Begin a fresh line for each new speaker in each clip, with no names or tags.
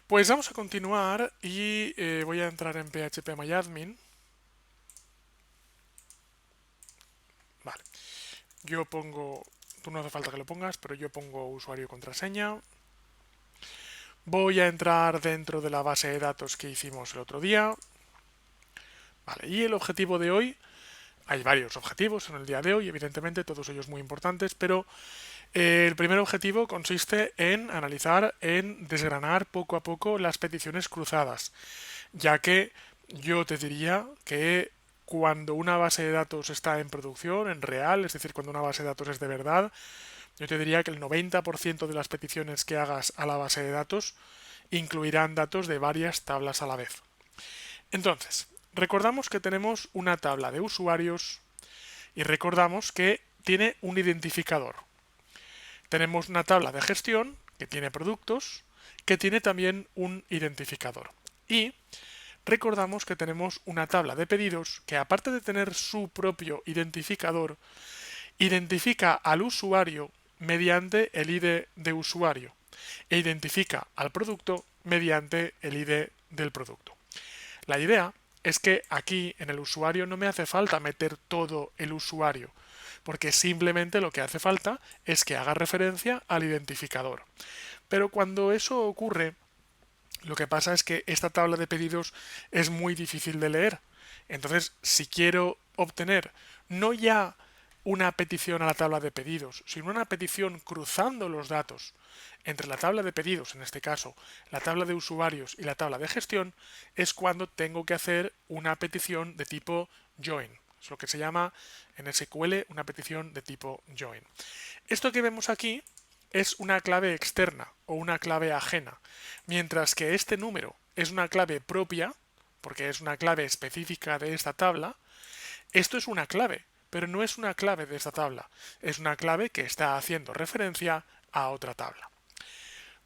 Pues vamos a continuar y voy a entrar en phpMyAdmin. Vale, yo pongo, tú no hace falta que lo pongas, pero yo pongo usuario y contraseña. Voy a entrar dentro de la base de datos que hicimos el otro día. Vale, y el objetivo de hoy, hay varios objetivos en el día de hoy, evidentemente, todos ellos muy importantes, pero el primer objetivo consiste en analizar, en desgranar poco a poco las peticiones cruzadas, ya que yo te diría que cuando una base de datos está en producción, en real, es decir, cuando una base de datos es de verdad, yo te diría que el 90% de las peticiones que hagas a la base de datos incluirán datos de varias tablas a la vez. Entonces, recordamos que tenemos una tabla de usuarios y recordamos que tiene un identificador. Tenemos una tabla de gestión que tiene productos, que tiene también un identificador. Y recordamos que tenemos una tabla de pedidos que, aparte de tener su propio identificador, identifica al usuario mediante el ID de usuario e identifica al producto mediante el ID del producto. La idea es que aquí en el usuario no me hace falta meter todo el usuario, porque simplemente lo que hace falta es que haga referencia al identificador. Pero cuando eso ocurre, lo que pasa es que esta tabla de pedidos es muy difícil de leer. Entonces, si quiero obtener no ya una petición a la tabla de pedidos, sino una petición cruzando los datos entre la tabla de pedidos, en este caso, la tabla de usuarios y la tabla de gestión, es cuando tengo que hacer una petición de tipo join. Es lo que se llama en SQL una petición de tipo join. Esto que vemos aquí es una clave externa o una clave ajena, mientras que este número es una clave propia, porque es una clave específica de esta tabla. Esto es una clave, pero no es una clave de esta tabla, es una clave que está haciendo referencia a otra tabla.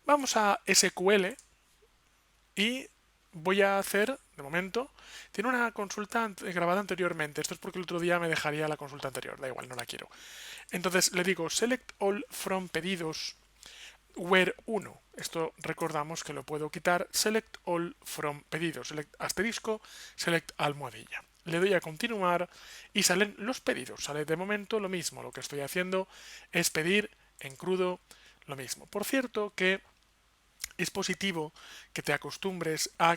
Vamos a SQL y voy a hacer, de momento, tiene una consulta grabada anteriormente. Esto es porque el otro día me dejaría la consulta anterior, da igual, no la quiero. Entonces le digo select all from pedidos where 1. Esto recordamos que lo puedo quitar. Select all from pedidos. Select asterisco, select almohadilla. Le doy a continuar y salen los pedidos. Sale de momento lo mismo. Lo que estoy haciendo es pedir en crudo lo mismo. Por cierto que es positivo que te acostumbres a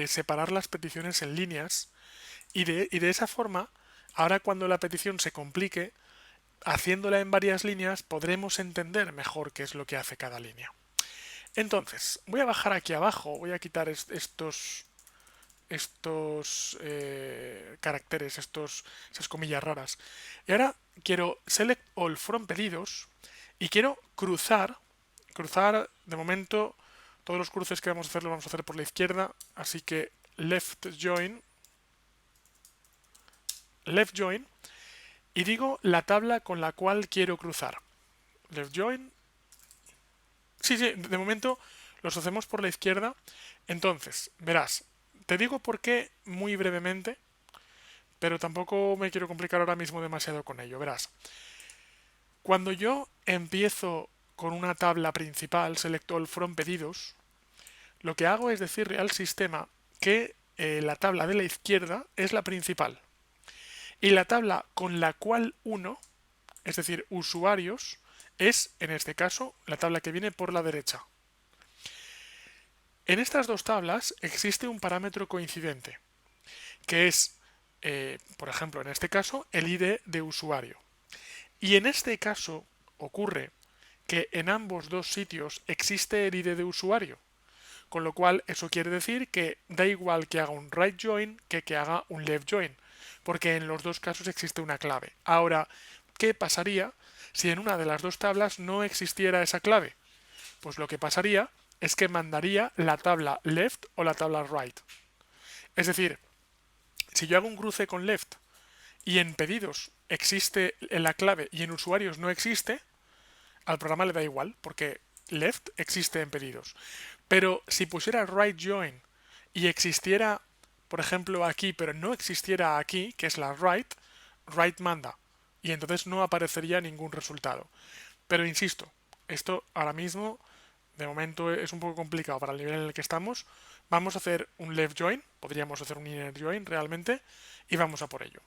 separar las peticiones en líneas y de esa forma, ahora cuando la petición se complique, haciéndola en varias líneas podremos entender mejor qué es lo que hace cada línea. Entonces, voy a bajar aquí abajo, voy a quitar estos caracteres, esas comillas raras. Y ahora quiero select all from pedidos y quiero cruzar de momento todos los cruces que vamos a hacer los vamos a hacer por la izquierda, así que left join y digo la tabla con la cual quiero cruzar. Left join. Sí, sí, de momento los hacemos por la izquierda. Entonces, verás, te digo por qué muy brevemente, pero tampoco me quiero complicar ahora mismo demasiado con ello. Verás, cuando yo empiezo con una tabla principal, select all from pedidos, lo que hago es decirle al sistema que la tabla de la izquierda es la principal y la tabla con la cual uno, es decir, usuarios, es, en este caso, la tabla que viene por la derecha. En estas dos tablas existe un parámetro coincidente, que es, por ejemplo, en este caso, el ID de usuario. Y en este caso ocurre que en ambos dos sitios existe el ID de usuario, con lo cual eso quiere decir que da igual que haga un right join que haga un left join, porque en los dos casos existe una clave. Ahora, ¿qué pasaría si en una de las dos tablas no existiera esa clave? Pues lo que pasaría es que mandaría la tabla left o la tabla right. Es decir, si yo hago un cruce con left y en pedidos existe la clave y en usuarios no existe, al programa le da igual, porque left existe en pedidos. Pero si pusiera right join y existiera, por ejemplo, aquí, pero no existiera aquí, que es la right manda. Y entonces no aparecería ningún resultado. Pero insisto, esto ahora mismo de momento es un poco complicado para el nivel en el que estamos. Vamos a hacer un left join, podríamos hacer un inner join realmente, y vamos a por ello.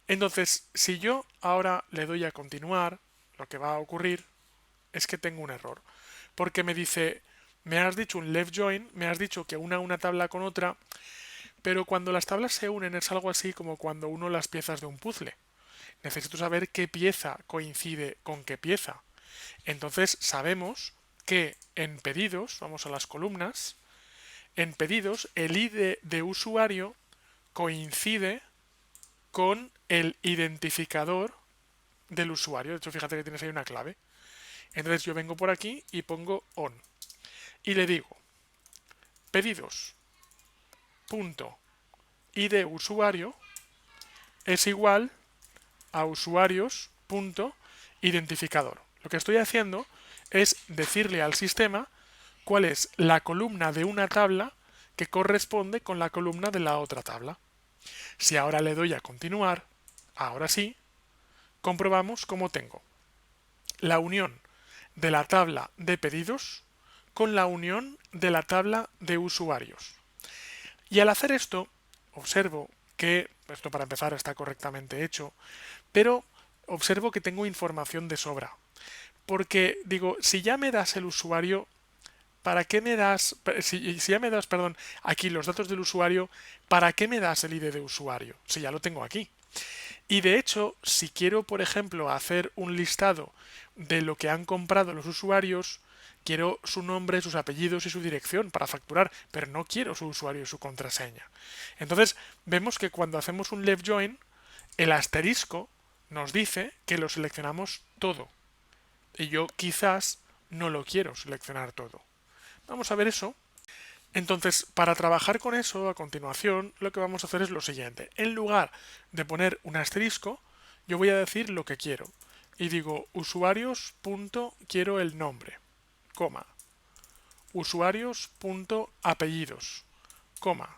Entonces, si yo ahora le doy a continuar, lo que va a ocurrir es que tengo un error. Porque me dice, me has dicho un left join, me has dicho que una tabla con otra, pero cuando las tablas se unen es algo así como cuando uno las piezas de un puzzle. Necesito saber qué pieza coincide con qué pieza. Entonces sabemos que en pedidos, vamos a las columnas, en pedidos el ID de usuario coincide con el identificador del usuario. De hecho, fíjate que tienes ahí una clave. Entonces yo vengo por aquí y pongo on. Y le digo, pedidos punto ID usuario es igual a usuarios punto identificador. Lo que estoy haciendo es decirle al sistema cuál es la columna de una tabla que corresponde con la columna de la otra tabla. Si ahora le doy a continuar, ahora sí, comprobamos cómo tengo la unión de la tabla de pedidos con la unión de la tabla de usuarios. Y al hacer esto, observo que, esto para empezar está correctamente hecho, pero observo que tengo información de sobra. Porque digo, si ya me das el usuario, ¿para qué me das, si ya me das, perdón, aquí los datos del usuario, ¿para qué me das el ID de usuario? Si ya lo tengo aquí. Y de hecho, si quiero, por ejemplo, hacer un listado de lo que han comprado los usuarios, quiero su nombre, sus apellidos y su dirección para facturar, pero no quiero su usuario y su contraseña. Entonces, vemos que cuando hacemos un left join, el asterisco nos dice que lo seleccionamos todo. Y yo quizás no lo quiero seleccionar todo. Vamos a ver eso. Entonces, para trabajar con eso, a continuación, lo que vamos a hacer es lo siguiente. En lugar de poner un asterisco, yo voy a decir lo que quiero. Y digo, usuarios. Quiero el nombre, coma. Usuarios. Apellidos, coma.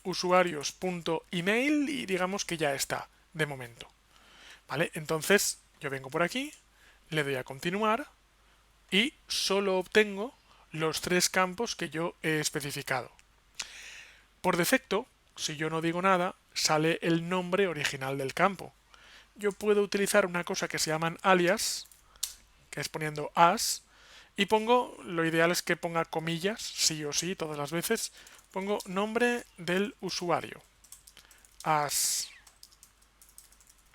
Usuarios. Email y digamos que ya está, de momento. ¿Vale? Entonces, yo vengo por aquí, le doy a continuar y solo obtengo los tres campos que yo he especificado. Por defecto, si yo no digo nada, sale el nombre original del campo. Yo puedo utilizar una cosa que se llaman alias, que es poniendo as, y pongo, lo ideal es que ponga comillas, sí o sí, todas las veces, pongo nombre del usuario, as,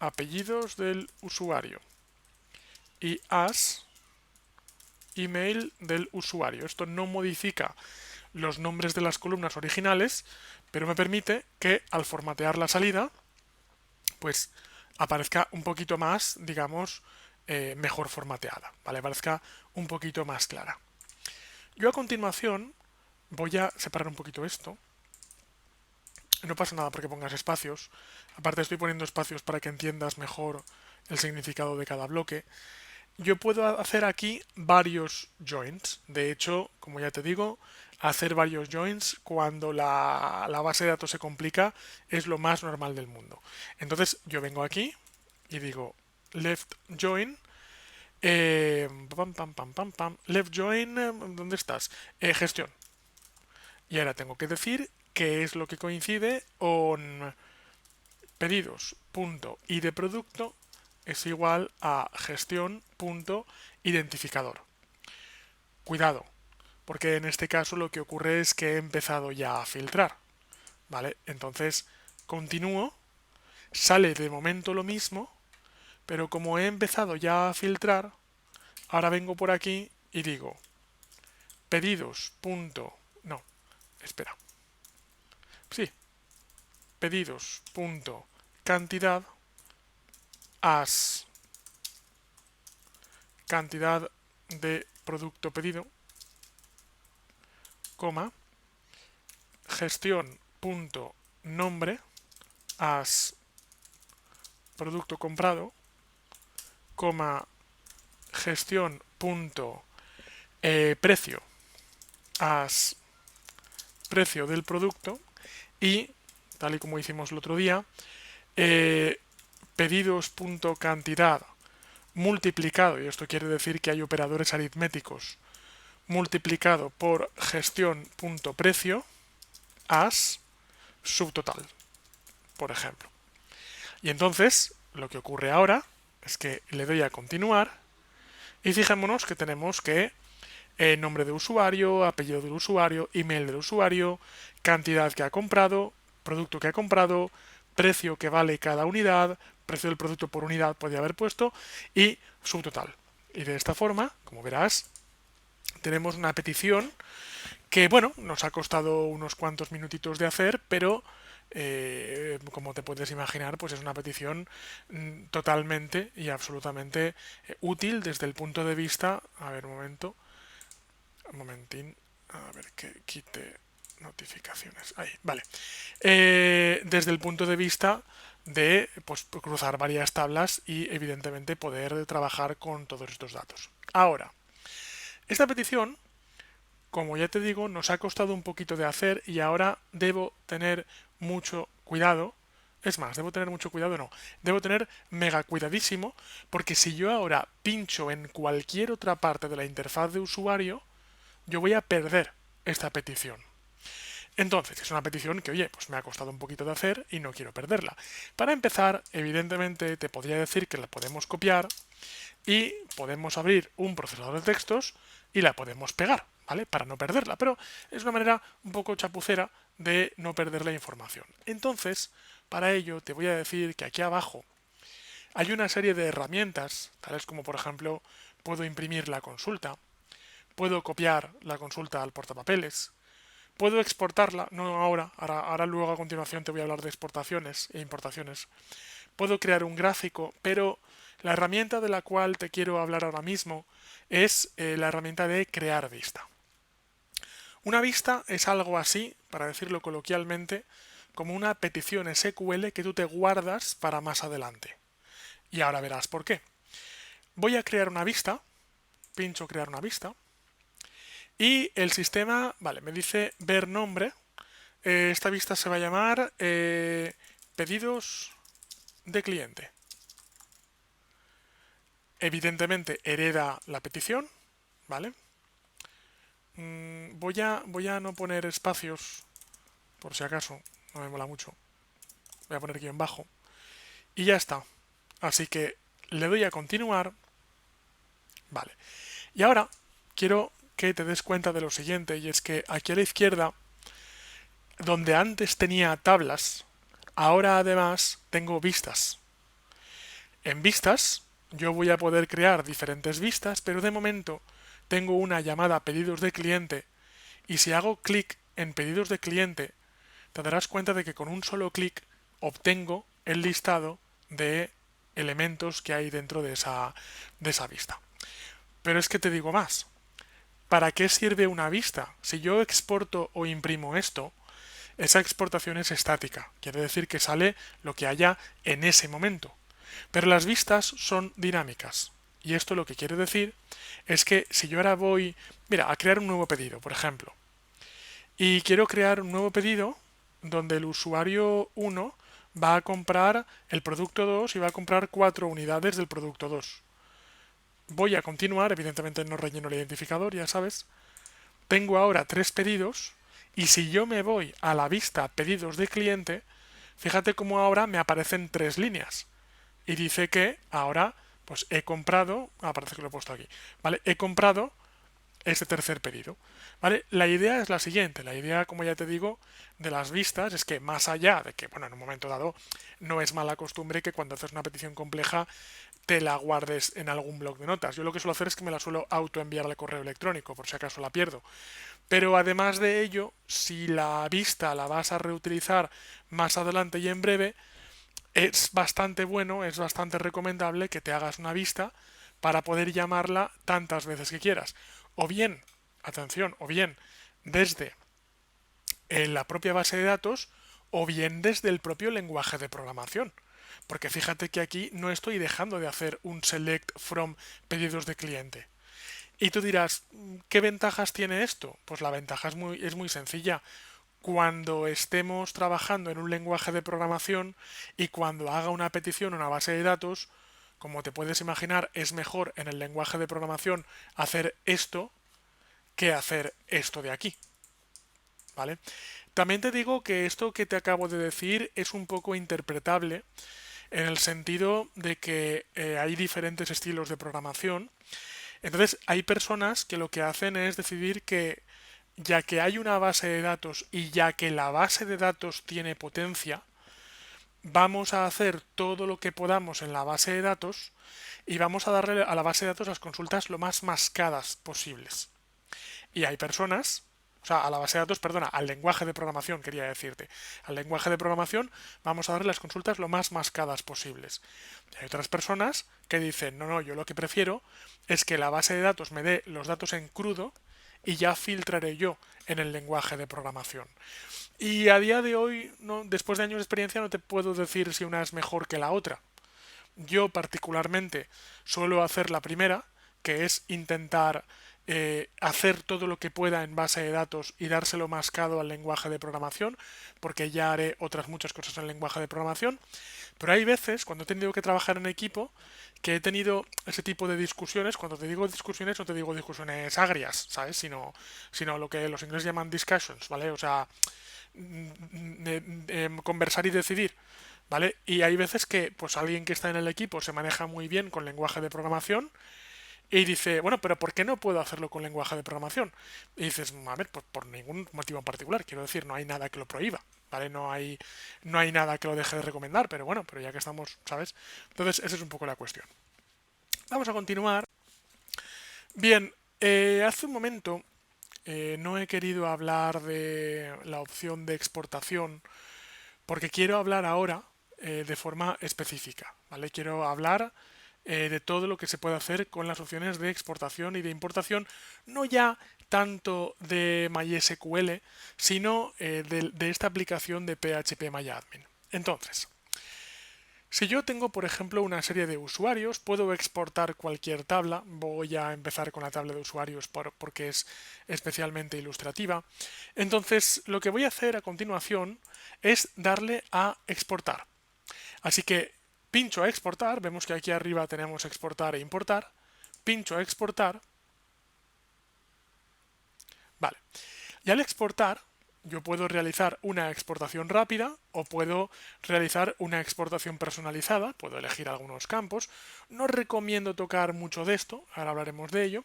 apellidos del usuario, y as, email del usuario. Esto no modifica los nombres de las columnas originales, pero me permite que al formatear la salida, pues aparezca un poquito más, digamos, mejor formateada, ¿vale? Aparezca un poquito más clara. Yo a continuación voy a separar un poquito esto. No pasa nada porque pongas espacios. Aparte estoy poniendo espacios para que entiendas mejor el significado de cada bloque. Yo puedo hacer aquí varios joins. De hecho, como ya te digo, hacer varios joins cuando la base de datos se complica es lo más normal del mundo. Entonces yo vengo aquí y digo left join. Left join, ¿dónde estás? Gestión. Y ahora tengo que decir qué es lo que coincide con pedidos punto y de producto es igual a gestión.identificador. Cuidado, porque en este caso lo que ocurre es que he empezado ya a filtrar, ¿vale? Entonces continúo, sale de momento lo mismo, pero como he empezado ya a filtrar, ahora vengo por aquí y digo pedidos. No, espera. Sí, pedidos. Cantidad as cantidad de producto pedido, coma, gestión.nombre as producto comprado, coma, gestión.precio as precio del producto y, tal y como hicimos el otro día, pedidos.cantidad multiplicado, y esto quiere decir que hay operadores aritméticos, multiplicado por gestión.precio as subtotal, por ejemplo. Y entonces, lo que ocurre ahora es que le doy a continuar y fijémonos que tenemos que nombre de usuario, apellido del usuario, email del usuario, cantidad que ha comprado, producto que ha comprado, precio que vale cada unidad, precio del producto por unidad podría haber puesto y subtotal. Y de esta forma, como verás, tenemos una petición que, bueno, nos ha costado unos cuantos minutitos de hacer, pero como te puedes imaginar, pues es una petición totalmente y absolutamente útil desde el punto de vista, a ver, un momentín, a ver que quite notificaciones, ahí, vale, desde el punto de vista de pues, cruzar varias tablas y evidentemente poder trabajar con todos estos datos. Ahora, esta petición, como ya te digo, nos ha costado un poquito de hacer y ahora debo tener mucho cuidado. Es más, debo tener mucho cuidado, no. Debo tener mega cuidadísimo porque si yo ahora pincho en cualquier otra parte de la interfaz de usuario, yo voy a perder esta petición. Entonces, es una petición que, oye, pues me ha costado un poquito de hacer y no quiero perderla. Para empezar, evidentemente, te podría decir que la podemos copiar y podemos abrir un procesador de textos y la podemos pegar, ¿vale? Para no perderla, pero es una manera un poco chapucera de no perder la información. Entonces, para ello te voy a decir que aquí abajo hay una serie de herramientas, tales como por ejemplo puedo imprimir la consulta, puedo copiar la consulta al portapapeles, puedo exportarla, no ahora luego a continuación te voy a hablar de exportaciones e importaciones, puedo crear un gráfico, pero la herramienta de la cual te quiero hablar ahora mismo es la herramienta de crear vista. Una vista es algo así, para decirlo coloquialmente, como una petición SQL que tú te guardas para más adelante. Y ahora verás por qué. Voy a crear una vista, pincho crear una vista, y el sistema, vale, me dice ver nombre. Esta vista se va a llamar pedidos de cliente. Evidentemente hereda la petición, ¿vale? Voy a no poner espacios, por si acaso, no me mola mucho. Voy a poner guión bajo. Y ya está. Así que le doy a continuar. Vale. Y ahora quiero que te des cuenta de lo siguiente, y es que aquí a la izquierda, donde antes tenía tablas, ahora además tengo vistas. En vistas yo voy a poder crear diferentes vistas, pero de momento tengo una llamada pedidos de cliente y si hago clic en pedidos de cliente te darás cuenta de que con un solo clic obtengo el listado de elementos que hay dentro de esa vista. Pero es que te digo más. ¿Para qué sirve una vista? Si yo exporto o imprimo esto, esa exportación es estática, quiere decir que sale lo que haya en ese momento. Pero las vistas son dinámicas. Y esto lo que quiere decir es que si yo ahora voy, mira, a crear un nuevo pedido, por ejemplo, y quiero crear un nuevo pedido donde el usuario 1 va a comprar el producto 2 y va a comprar 4 unidades del producto 2. Voy a continuar, evidentemente no relleno el identificador, ya sabes. Tengo ahora 3 pedidos y si yo me voy a la vista pedidos de cliente, fíjate cómo ahora me aparecen 3 líneas. Y dice que ahora pues he comprado, parece que lo he puesto aquí, ¿vale? He comprado este tercer pedido, ¿vale? La idea es la siguiente, la idea, como ya te digo, de las vistas es que más allá de que, bueno, en un momento dado no es mala costumbre que cuando haces una petición compleja te la guardes en algún blog de notas. Yo lo que suelo hacer es que me la suelo autoenviar al correo electrónico, por si acaso la pierdo. Pero además de ello, si la vista la vas a reutilizar más adelante y en breve, es bastante bueno, es bastante recomendable que te hagas una vista para poder llamarla tantas veces que quieras. O bien, atención, o bien desde la propia base de datos o bien desde el propio lenguaje de programación. Porque fíjate que aquí no estoy dejando de hacer un select from pedidos de cliente. Y tú dirás, ¿qué ventajas tiene esto? Pues la ventaja es muy sencilla. Cuando estemos trabajando en un lenguaje de programación y cuando haga una petición a una base de datos, como te puedes imaginar, es mejor en el lenguaje de programación hacer esto que hacer esto de aquí, ¿vale? También te digo que esto que te acabo de decir es un poco interpretable en el sentido de que hay diferentes estilos de programación. Entonces, hay personas que lo que hacen es decidir que ya que hay una base de datos y ya que la base de datos tiene potencia, vamos a hacer todo lo que podamos en la base de datos y vamos a darle a la base de datos las consultas lo más mascadas posibles. Y hay personas, o sea, a la base de datos, perdona, al lenguaje de programación, quería decirte. Al lenguaje de programación vamos a darle las consultas lo más mascadas posibles. Y hay otras personas que dicen, no, no, yo lo que prefiero es que la base de datos me dé los datos en crudo y ya filtraré yo en el lenguaje de programación. Y a día de hoy, no, después de años de experiencia, no te puedo decir si una es mejor que la otra. Yo particularmente suelo hacer la primera, que es intentar hacer todo lo que pueda en base de datos y dárselo mascado al lenguaje de programación, porque ya haré otras muchas cosas en el lenguaje de programación. Pero hay veces, cuando he tenido que trabajar en equipo, que he tenido ese tipo de discusiones. Cuando te digo discusiones, no te digo discusiones agrias, ¿sabes? Sino lo que los ingleses llaman discussions, ¿vale? O sea, conversar y decidir, ¿vale? Y hay veces que pues alguien que está en el equipo se maneja muy bien con lenguaje de programación y dice, bueno, pero ¿por qué no puedo hacerlo con lenguaje de programación? Y dices, a ver, pues por ningún motivo en particular, quiero decir, no hay nada que lo prohíba, ¿vale? No hay nada que lo deje de recomendar, pero bueno, pero ya que estamos, ¿sabes? Entonces, esa es un poco la cuestión. Vamos a continuar. Bien, hace un momento no he querido hablar de la opción de exportación porque quiero hablar ahora de forma específica, ¿vale? Quiero hablar de todo lo que se puede hacer con las opciones de exportación y de importación, no ya tanto de MySQL, sino de esta aplicación de PHP Entonces, si yo tengo, por ejemplo, una serie de usuarios, puedo exportar cualquier tabla. Voy a empezar con la tabla de usuarios porque es especialmente ilustrativa. Entonces, lo que voy a hacer a continuación es darle a exportar. Así que pincho a exportar. Vemos que aquí arriba tenemos exportar e importar. Pincho a exportar. Vale. Y al exportar, yo puedo realizar una exportación rápida o puedo realizar una exportación personalizada, puedo elegir algunos campos. No recomiendo tocar mucho de esto, ahora hablaremos de ello.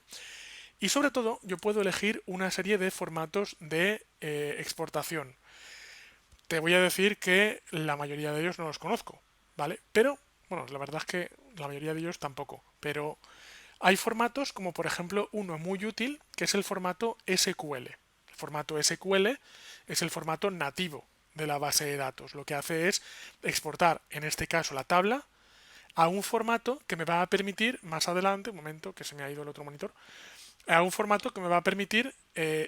Y sobre todo, yo puedo elegir una serie de formatos de exportación. Te voy a decir que la mayoría de ellos no los conozco, ¿vale? Pero, bueno, la verdad es que la mayoría de ellos tampoco. Pero hay formatos como por ejemplo uno muy útil que es el formato SQL. El formato SQL es el formato nativo de la base de datos. Lo que hace es exportar, en este caso la tabla, a un formato que me va a permitir, más adelante, un momento que se me ha ido el otro monitor, a un formato que me va a permitir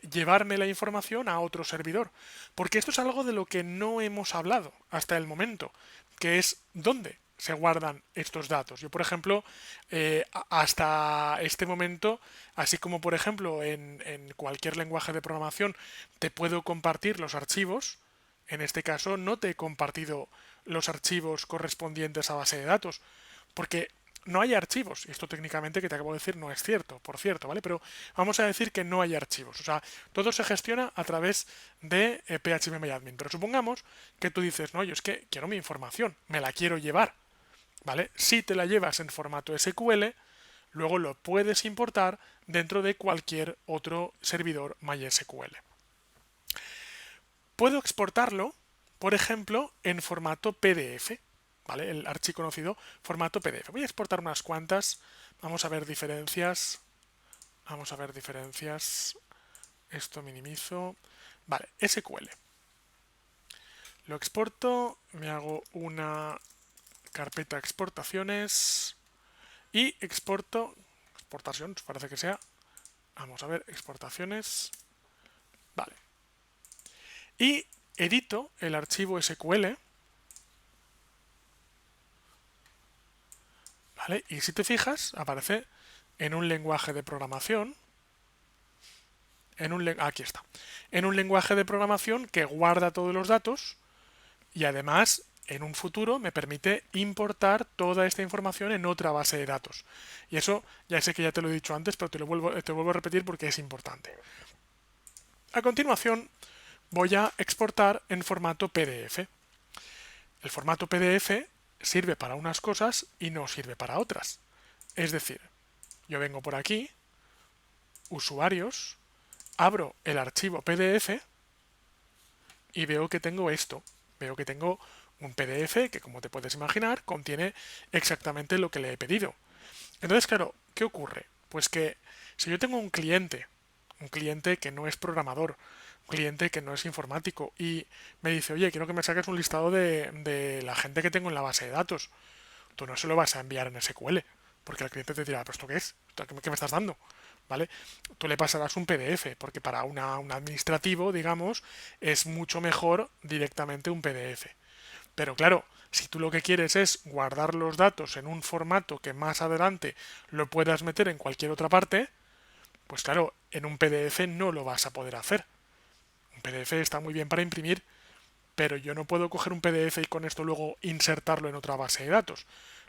llevarme la información a otro servidor. Porque esto es algo de lo que no hemos hablado hasta el momento, que es dónde se guardan estos datos. Yo, por ejemplo, hasta este momento, así como por ejemplo en cualquier lenguaje de programación, te puedo compartir los archivos. En este caso no te he compartido los archivos correspondientes a base de datos, porque no hay archivos. Y esto técnicamente que te acabo de decir no es cierto, por cierto, ¿vale? Pero vamos a decir que no hay archivos. O sea, todo se gestiona a través de PHP Pero supongamos que tú dices, no, yo es que quiero mi información, me la quiero llevar, ¿vale? Si te la llevas en formato SQL, luego lo puedes importar dentro de cualquier otro servidor MySQL. Puedo exportarlo, por ejemplo, en formato PDF, ¿vale? El archiconocido formato PDF. Voy a exportar unas cuantas. Vamos a ver diferencias. Vamos a ver diferencias. Esto minimizo. Vale, SQL. Lo exporto, me hago una carpeta exportaciones y exportaciones, parece que sea. Vamos a ver, exportaciones. Vale. Y edito el archivo SQL. ¿Vale? Y si te fijas, aparece en un lenguaje de programación. Aquí está. En un lenguaje de programación que guarda todos los datos y además en un futuro me permite importar toda esta información en otra base de datos. Y eso ya sé que ya te lo he dicho antes, pero te vuelvo a repetir porque es importante. A continuación voy a exportar en formato PDF. El formato PDF sirve para unas cosas y no sirve para otras. Es decir, yo vengo por aquí, usuarios, abro el archivo PDF y veo que tengo esto. Veo que tengo un PDF que, como te puedes imaginar, contiene exactamente lo que le he pedido. Entonces, claro, ¿qué ocurre? Pues que si yo tengo un cliente que no es programador, un cliente que no es informático y me dice, oye, quiero que me saques un listado de la gente que tengo en la base de datos, tú no se lo vas a enviar en SQL, porque el cliente te dirá, ¿pero esto qué es? ¿Qué me estás dando? ¿Vale? Tú le pasarás un PDF, porque para un administrativo, digamos, es mucho mejor directamente un PDF. Pero claro, si tú lo que quieres es guardar los datos en un formato que más adelante lo puedas meter en cualquier otra parte, pues claro, en un PDF no lo vas a poder hacer. Un PDF está muy bien para imprimir, pero yo no puedo coger un PDF y con esto luego insertarlo en otra base de datos.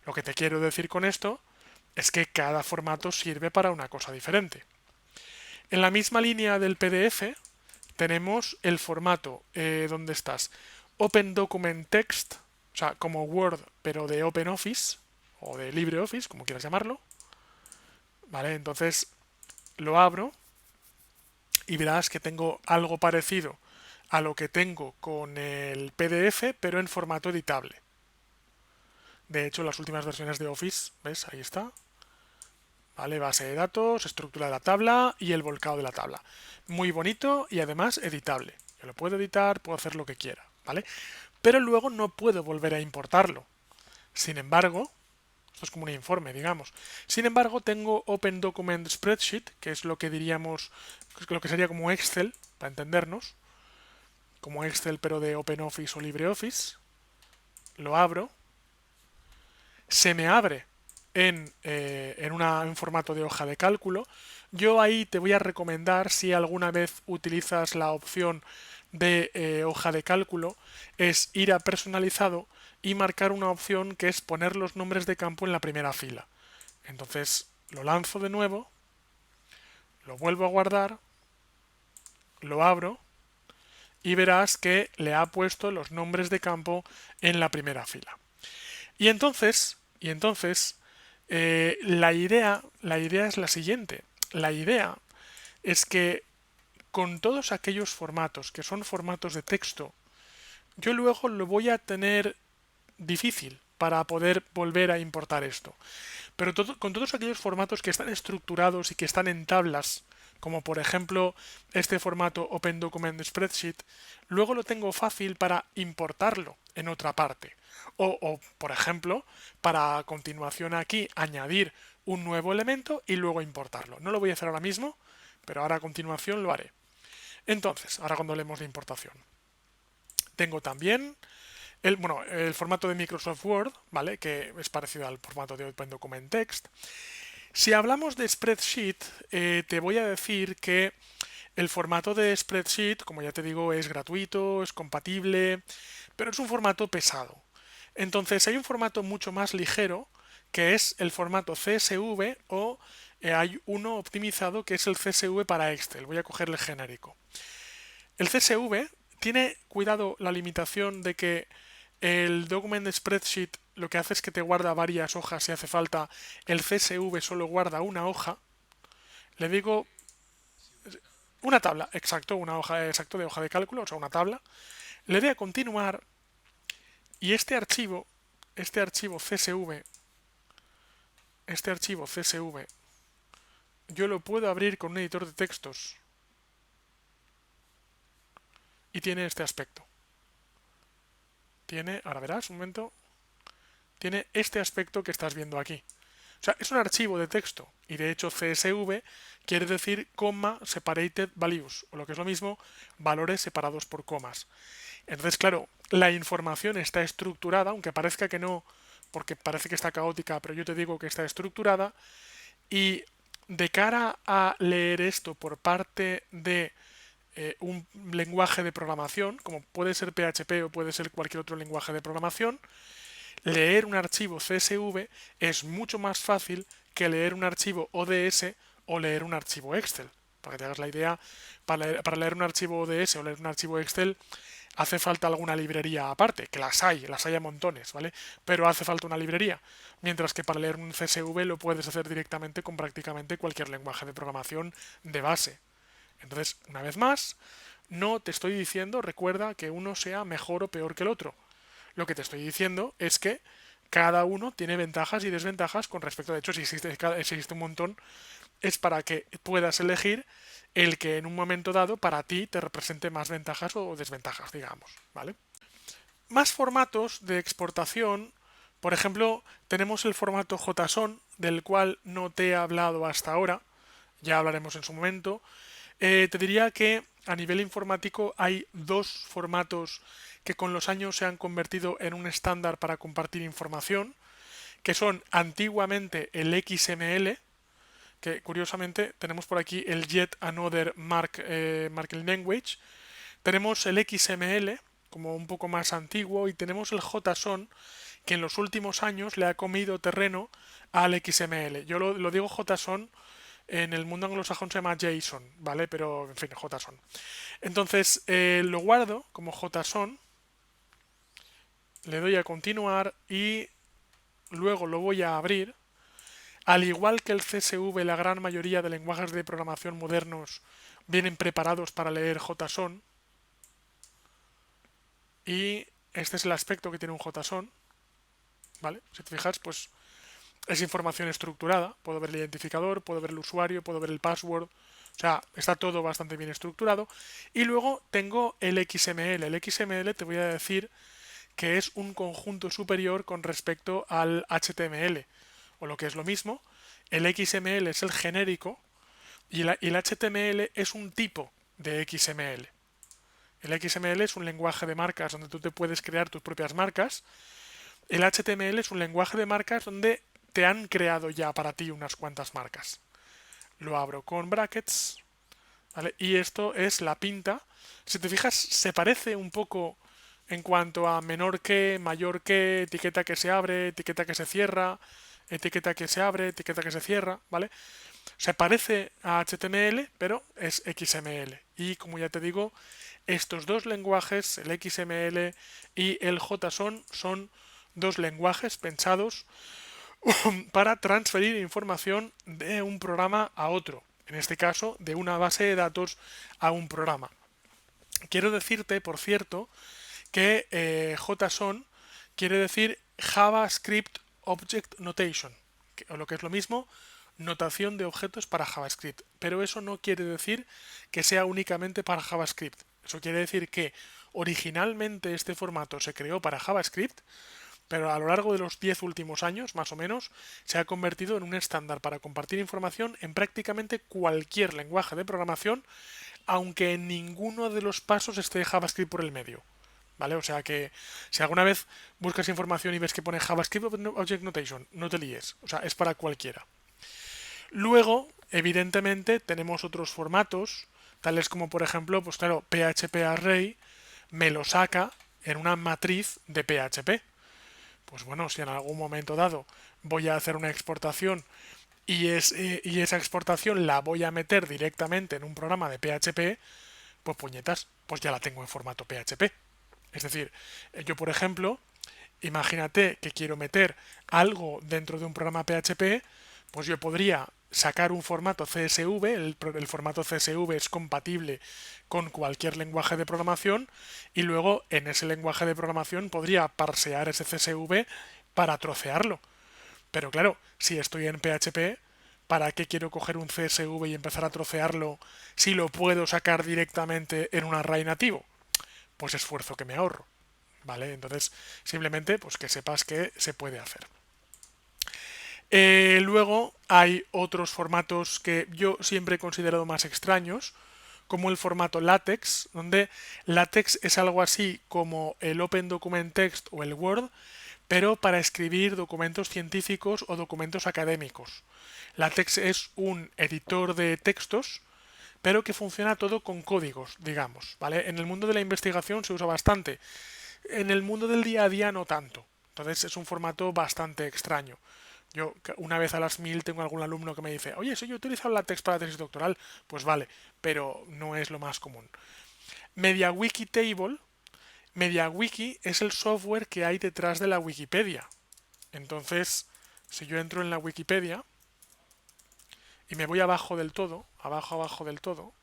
Lo que te quiero decir con esto es que cada formato sirve para una cosa diferente. En la misma línea del PDF tenemos el formato, ¿dónde estás? Open Document Text, o sea, como Word, pero de OpenOffice, o de LibreOffice, como quieras llamarlo. ¿Vale? Entonces lo abro y verás que tengo algo parecido a lo que tengo con el PDF, pero en formato editable. De hecho, las últimas versiones de Office, ¿ves? Ahí está. ¿Vale? Base de datos, estructura de la tabla y el volcado de la tabla. Muy bonito y además editable. Yo lo puedo editar, puedo hacer lo que quiera, ¿vale? Pero luego no puedo volver a importarlo. Sin embargo, esto es como un informe, digamos. Sin embargo, tengo Open Document Spreadsheet, que es lo que diríamos, lo que sería como Excel, para entendernos, como Excel pero de OpenOffice o LibreOffice. Lo abro, se me abre en un formato de hoja de cálculo. Yo ahí te voy a recomendar, si alguna vez utilizas la opción de hoja de cálculo, es ir a personalizado y marcar una opción que es poner los nombres de campo en la primera fila. Entonces lo lanzo de nuevo, lo vuelvo a guardar, lo abro y verás que le ha puesto los nombres de campo en la primera fila. Y entonces, la idea es la siguiente. La idea es que con todos aquellos formatos que son formatos de texto, yo luego lo voy a tener difícil para poder volver a importar esto. Pero con todos aquellos formatos que están estructurados y que están en tablas, como por ejemplo este formato Open Document Spreadsheet, luego lo tengo fácil para importarlo en otra parte. O, por ejemplo, para a continuación aquí añadir un nuevo elemento y luego importarlo. No lo voy a hacer ahora mismo, pero ahora a continuación lo haré. Entonces, ahora cuando hablemos de importación. Tengo también el formato de Microsoft Word, ¿vale? Que es parecido al formato de Open Document Text. Si hablamos de Spreadsheet, te voy a decir que el formato de Spreadsheet, como ya te digo, es gratuito, es compatible, pero es un formato pesado. Entonces hay un formato mucho más ligero, que es el formato CSV, o hay uno optimizado que es el CSV para Excel. Voy a coger el genérico. El CSV tiene, cuidado, la limitación de que el Document Spreadsheet lo que hace es que te guarda varias hojas si hace falta. El CSV solo guarda una hoja. Le digo una tabla, exacto, una hoja exacto de hoja de cálculo, o sea, una tabla. Le doy a continuar y este archivo CSV, yo lo puedo abrir con un editor de textos y tiene este aspecto. Ahora verás, un momento, tiene este aspecto que estás viendo aquí. O sea, es un archivo de texto y de hecho CSV quiere decir comma separated values, o lo que es lo mismo, valores separados por comas. Entonces, claro, la información está estructurada, aunque parezca que no, porque parece que está caótica, pero yo te digo que está estructurada, y de cara a leer esto por parte de un lenguaje de programación, como puede ser PHP o puede ser cualquier otro lenguaje de programación, leer un archivo CSV es mucho más fácil que leer un archivo ODS o leer un archivo Excel. Para que te hagas la idea, para leer un archivo ODS o leer un archivo Excel hace falta alguna librería aparte, que las hay a montones, ¿vale? Pero hace falta una librería. Mientras que para leer un CSV lo puedes hacer directamente con prácticamente cualquier lenguaje de programación de base. Entonces, una vez más, no te estoy diciendo, recuerda, que uno sea mejor o peor que el otro. Lo que te estoy diciendo es que cada uno tiene ventajas y desventajas con respecto. De hecho, si existe un montón, es para que puedas elegir el que en un momento dado para ti te represente más ventajas o desventajas, digamos, ¿vale? Más formatos de exportación, por ejemplo, tenemos el formato JSON, del cual no te he hablado hasta ahora, ya hablaremos en su momento. Te diría que a nivel informático hay dos formatos que con los años se han convertido en un estándar para compartir información, que son antiguamente el XML, que curiosamente tenemos por aquí el Yet Another Markup Language, tenemos el XML como un poco más antiguo y tenemos el JSON que en los últimos años le ha comido terreno al XML. Yo lo digo JSON, en el mundo anglosajón se llama JSON, ¿vale? Pero en fin, JSON. Entonces lo guardo como JSON, le doy a continuar y luego lo voy a abrir. Al igual que el CSV, la gran mayoría de lenguajes de programación modernos vienen preparados para leer JSON. Y este es el aspecto que tiene un JSON, ¿vale? Si te fijas, pues es información estructurada. Puedo ver el identificador, puedo ver el usuario, puedo ver el password. O sea, está todo bastante bien estructurado. Y luego tengo el XML. El XML te voy a decir que es un conjunto superior con respecto al HTML. O lo que es lo mismo, el XML es el genérico y el HTML es un tipo de XML. El XML es un lenguaje de marcas donde tú te puedes crear tus propias marcas. El HTML es un lenguaje de marcas donde te han creado ya para ti unas cuantas marcas. Lo abro con brackets, ¿vale? Y esto es la pinta. Si te fijas, se parece un poco en cuanto a menor que, mayor que, etiqueta que se abre, etiqueta que se cierra, etiqueta que se abre, etiqueta que se cierra, ¿vale? Se parece a HTML, pero es XML. Y como ya te digo, estos dos lenguajes, el XML y el JSON, son dos lenguajes pensados para transferir información de un programa a otro. En este caso, de una base de datos a un programa. Quiero decirte, por cierto, que JSON quiere decir JavaScript Object Notation, o lo que es lo mismo, notación de objetos para JavaScript. Pero eso no quiere decir que sea únicamente para JavaScript. Eso quiere decir que originalmente este formato se creó para JavaScript, pero a lo largo de los 10 últimos años, más o menos, se ha convertido en un estándar para compartir información en prácticamente cualquier lenguaje de programación, aunque en ninguno de los pasos esté JavaScript por el medio. ¿Vale? O sea que si alguna vez buscas información y ves que pone JavaScript Object Notation, no te líes. O sea, es para cualquiera. Luego, evidentemente, tenemos otros formatos, tales como, por ejemplo, pues claro, PHP Array me lo saca en una matriz de PHP. Pues bueno, si en algún momento dado voy a hacer una exportación y esa exportación la voy a meter directamente en un programa de PHP, pues puñetas, pues ya la tengo en formato PHP. Es decir, yo por ejemplo, imagínate que quiero meter algo dentro de un programa PHP, pues yo podría sacar un formato CSV, el formato CSV es compatible con cualquier lenguaje de programación y luego en ese lenguaje de programación podría parsear ese CSV para trocearlo. Pero claro, si estoy en PHP, ¿para qué quiero coger un CSV y empezar a trocearlo si lo puedo sacar directamente en un array nativo? Pues esfuerzo que me ahorro. ¿Vale? Entonces, simplemente pues que sepas que se puede hacer. Luego hay otros formatos que yo siempre he considerado más extraños, como el formato LaTeX, donde LaTeX es algo así como el Open Document Text o el Word, pero para escribir documentos científicos o documentos académicos. LaTeX es un editor de textos, pero que funciona todo con códigos, digamos, ¿vale? En el mundo de la investigación se usa bastante, en el mundo del día a día no tanto. Entonces es un formato bastante extraño. Yo una vez a las 1000 tengo algún alumno que me dice, oye, si yo he utilizado LaTeX para la tesis doctoral, pues vale, pero no es lo más común. MediaWiki Table, MediaWiki es el software que hay detrás de la Wikipedia. Entonces, si yo entro en la Wikipedia y me voy abajo del todo, abajo del todo,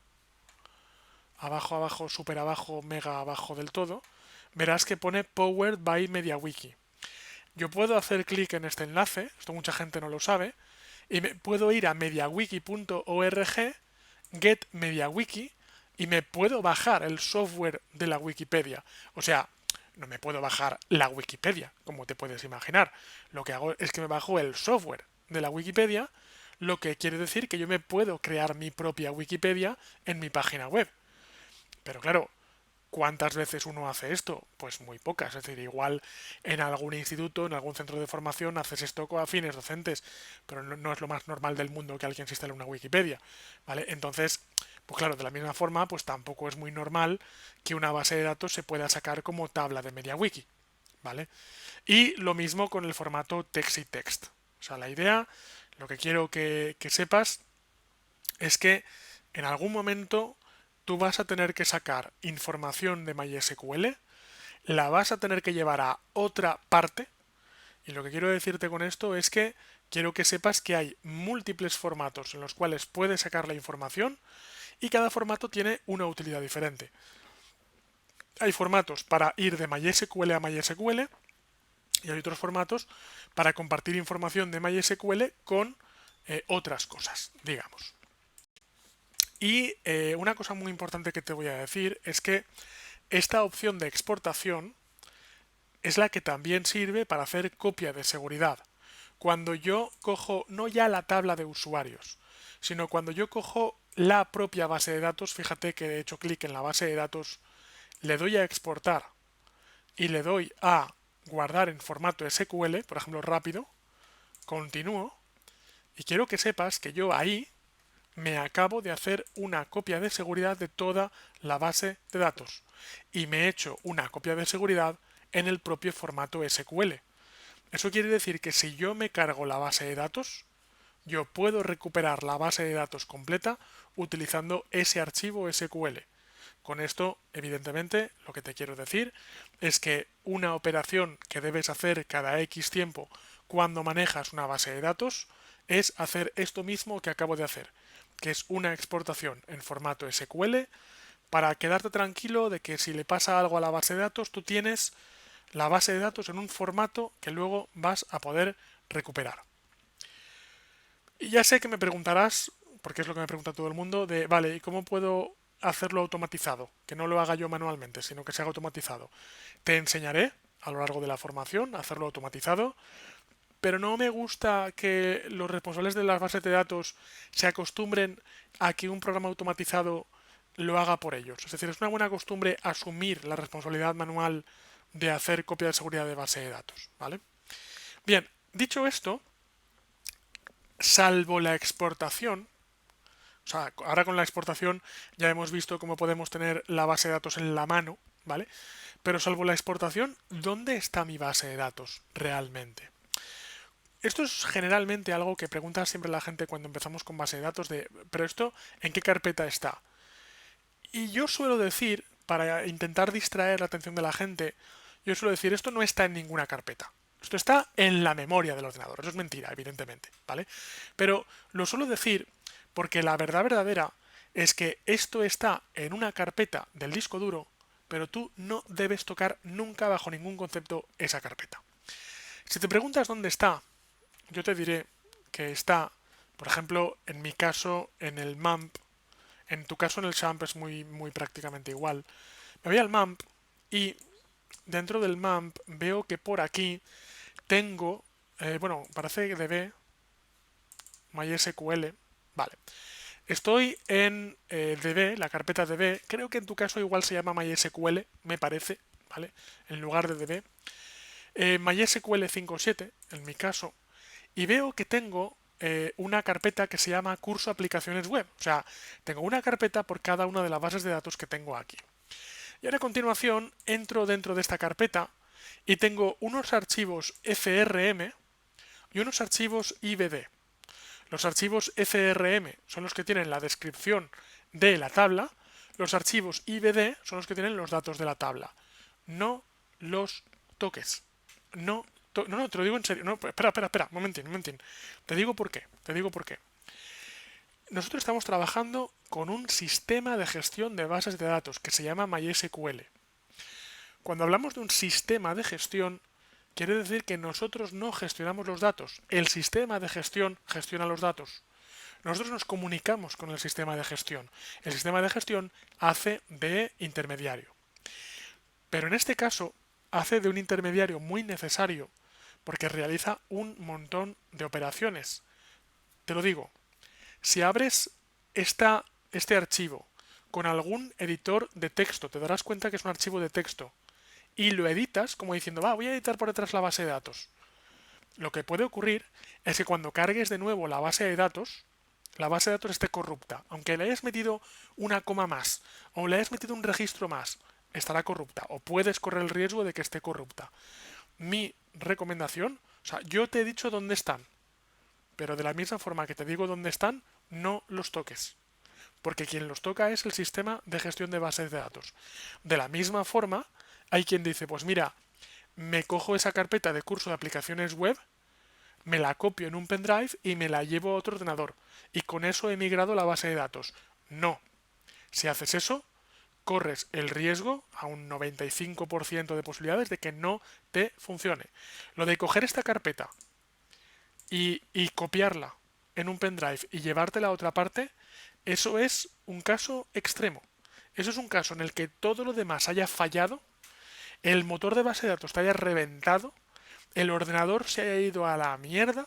abajo, súper abajo, mega abajo del todo, verás que pone Powered by MediaWiki. Yo puedo hacer clic en este enlace, esto mucha gente no lo sabe, y puedo ir a mediawiki.org, get MediaWiki, y me puedo bajar el software de la Wikipedia. O sea, no me puedo bajar la Wikipedia, como te puedes imaginar. Lo que hago es que me bajo el software de la Wikipedia, lo que quiere decir que yo me puedo crear mi propia Wikipedia en mi página web. Pero claro, ¿cuántas veces uno hace esto? Pues muy pocas. Es decir, igual en algún instituto, en algún centro de formación haces esto a fines docentes, pero no es lo más normal del mundo que alguien se instale una Wikipedia, ¿vale? Entonces, pues claro, de la misma forma, pues tampoco es muy normal que una base de datos se pueda sacar como tabla de MediaWiki, ¿vale? Y lo mismo con el formato text-y-text. O sea, la idea, lo que quiero que sepas es que en algún momento tú vas a tener que sacar información de MySQL, la vas a tener que llevar a otra parte, y lo que quiero decirte con esto es que quiero que sepas que hay múltiples formatos en los cuales puedes sacar la información y cada formato tiene una utilidad diferente. Hay formatos para ir de MySQL a MySQL y hay otros formatos para compartir información de MySQL con otras cosas, digamos. Y una cosa muy importante que te voy a decir es que esta opción de exportación es la que también sirve para hacer copia de seguridad. Cuando yo cojo no ya la tabla de usuarios, sino cuando yo cojo la propia base de datos, fíjate que he hecho clic en la base de datos, le doy a exportar y le doy a guardar en formato SQL, por ejemplo rápido, continúo, y quiero que sepas que yo ahí me acabo de hacer una copia de seguridad de toda la base de datos y me he hecho una copia de seguridad en el propio formato SQL. Eso quiere decir que si yo me cargo la base de datos, yo puedo recuperar la base de datos completa utilizando ese archivo SQL. Con esto, evidentemente, lo que te quiero decir es que una operación que debes hacer cada X tiempo cuando manejas una base de datos es hacer esto mismo que acabo de hacer, que es una exportación en formato SQL para quedarte tranquilo de que si le pasa algo a la base de datos, tú tienes la base de datos en un formato que luego vas a poder recuperar. Y ya sé que me preguntarás, porque es lo que me pregunta todo el mundo, de, vale, ¿y cómo puedo hacerlo automatizado? Que no lo haga yo manualmente, sino que se haga automatizado. Te enseñaré a lo largo de la formación a hacerlo automatizado, pero no me gusta que los responsables de las bases de datos se acostumbren a que un programa automatizado lo haga por ellos. Es decir, es una buena costumbre asumir la responsabilidad manual de hacer copia de seguridad de base de datos, ¿vale? Bien, dicho esto, salvo la exportación, o sea, ahora con la exportación ya hemos visto cómo podemos tener la base de datos en la mano, ¿vale? Pero salvo la exportación, ¿dónde está mi base de datos realmente? Esto es generalmente algo que pregunta siempre la gente cuando empezamos con base de datos de, pero esto, ¿en qué carpeta está? Y yo suelo decir, para intentar distraer la atención de la gente, yo suelo decir, esto no está en ninguna carpeta. Esto está en la memoria del ordenador. Eso es mentira, evidentemente, ¿vale? Pero lo suelo decir porque la verdad verdadera es que esto está en una carpeta del disco duro, pero tú no debes tocar nunca bajo ningún concepto esa carpeta. Si te preguntas dónde está, yo te diré que está, por ejemplo, en mi caso, en el MAMP. En tu caso, en el SAMP es muy prácticamente igual. Me voy al MAMP y dentro del MAMP veo que por aquí tengo, bueno, parece que DB, MySQL, vale. Estoy en DB, la carpeta DB, creo que en tu caso igual se llama MySQL, me parece, ¿vale? En lugar de DB. MySQL 5.7, en mi caso, y veo que tengo una carpeta que se llama curso aplicaciones web. O sea, tengo una carpeta por cada una de las bases de datos que tengo aquí. Y ahora a continuación entro dentro de esta carpeta y tengo unos archivos FRM y unos archivos IBD. Los archivos FRM son los que tienen la descripción de la tabla, los archivos IBD son los que tienen los datos de la tabla. No los toques. No, no, te lo digo en serio. No, espera, momentín. Te digo por qué. Nosotros estamos trabajando con un sistema de gestión de bases de datos que se llama MySQL. Cuando hablamos de un sistema de gestión, quiere decir que nosotros no gestionamos los datos. El sistema de gestión gestiona los datos. Nosotros nos comunicamos con el sistema de gestión. El sistema de gestión hace de intermediario. Pero en este caso hace de un intermediario muy necesario porque realiza un montón de operaciones. Te lo digo, si abres este archivo con algún editor de texto, te darás cuenta que es un archivo de texto y lo editas como diciendo, voy a editar por detrás la base de datos. Lo que puede ocurrir es que cuando cargues de nuevo la base de datos esté corrupta. Aunque le hayas metido una coma más o le hayas metido un registro más, estará corrupta o puedes correr el riesgo de que esté corrupta. Mi recomendación, o sea, yo te he dicho dónde están, pero de la misma forma que te digo dónde están, no los toques. Porque quien los toca es el sistema de gestión de bases de datos. De la misma forma, hay quien dice, pues mira, me cojo esa carpeta de curso de aplicaciones web, me la copio en un pendrive y me la llevo a otro ordenador. Y con eso he migrado la base de datos. No. Si haces eso, corres el riesgo a un 95% de posibilidades de que no te funcione. Lo de coger esta carpeta y copiarla en un pendrive y llevártela a otra parte, eso es un caso extremo. Eso es un caso en el que todo lo demás haya fallado, el motor de base de datos te haya reventado, el ordenador se haya ido a la mierda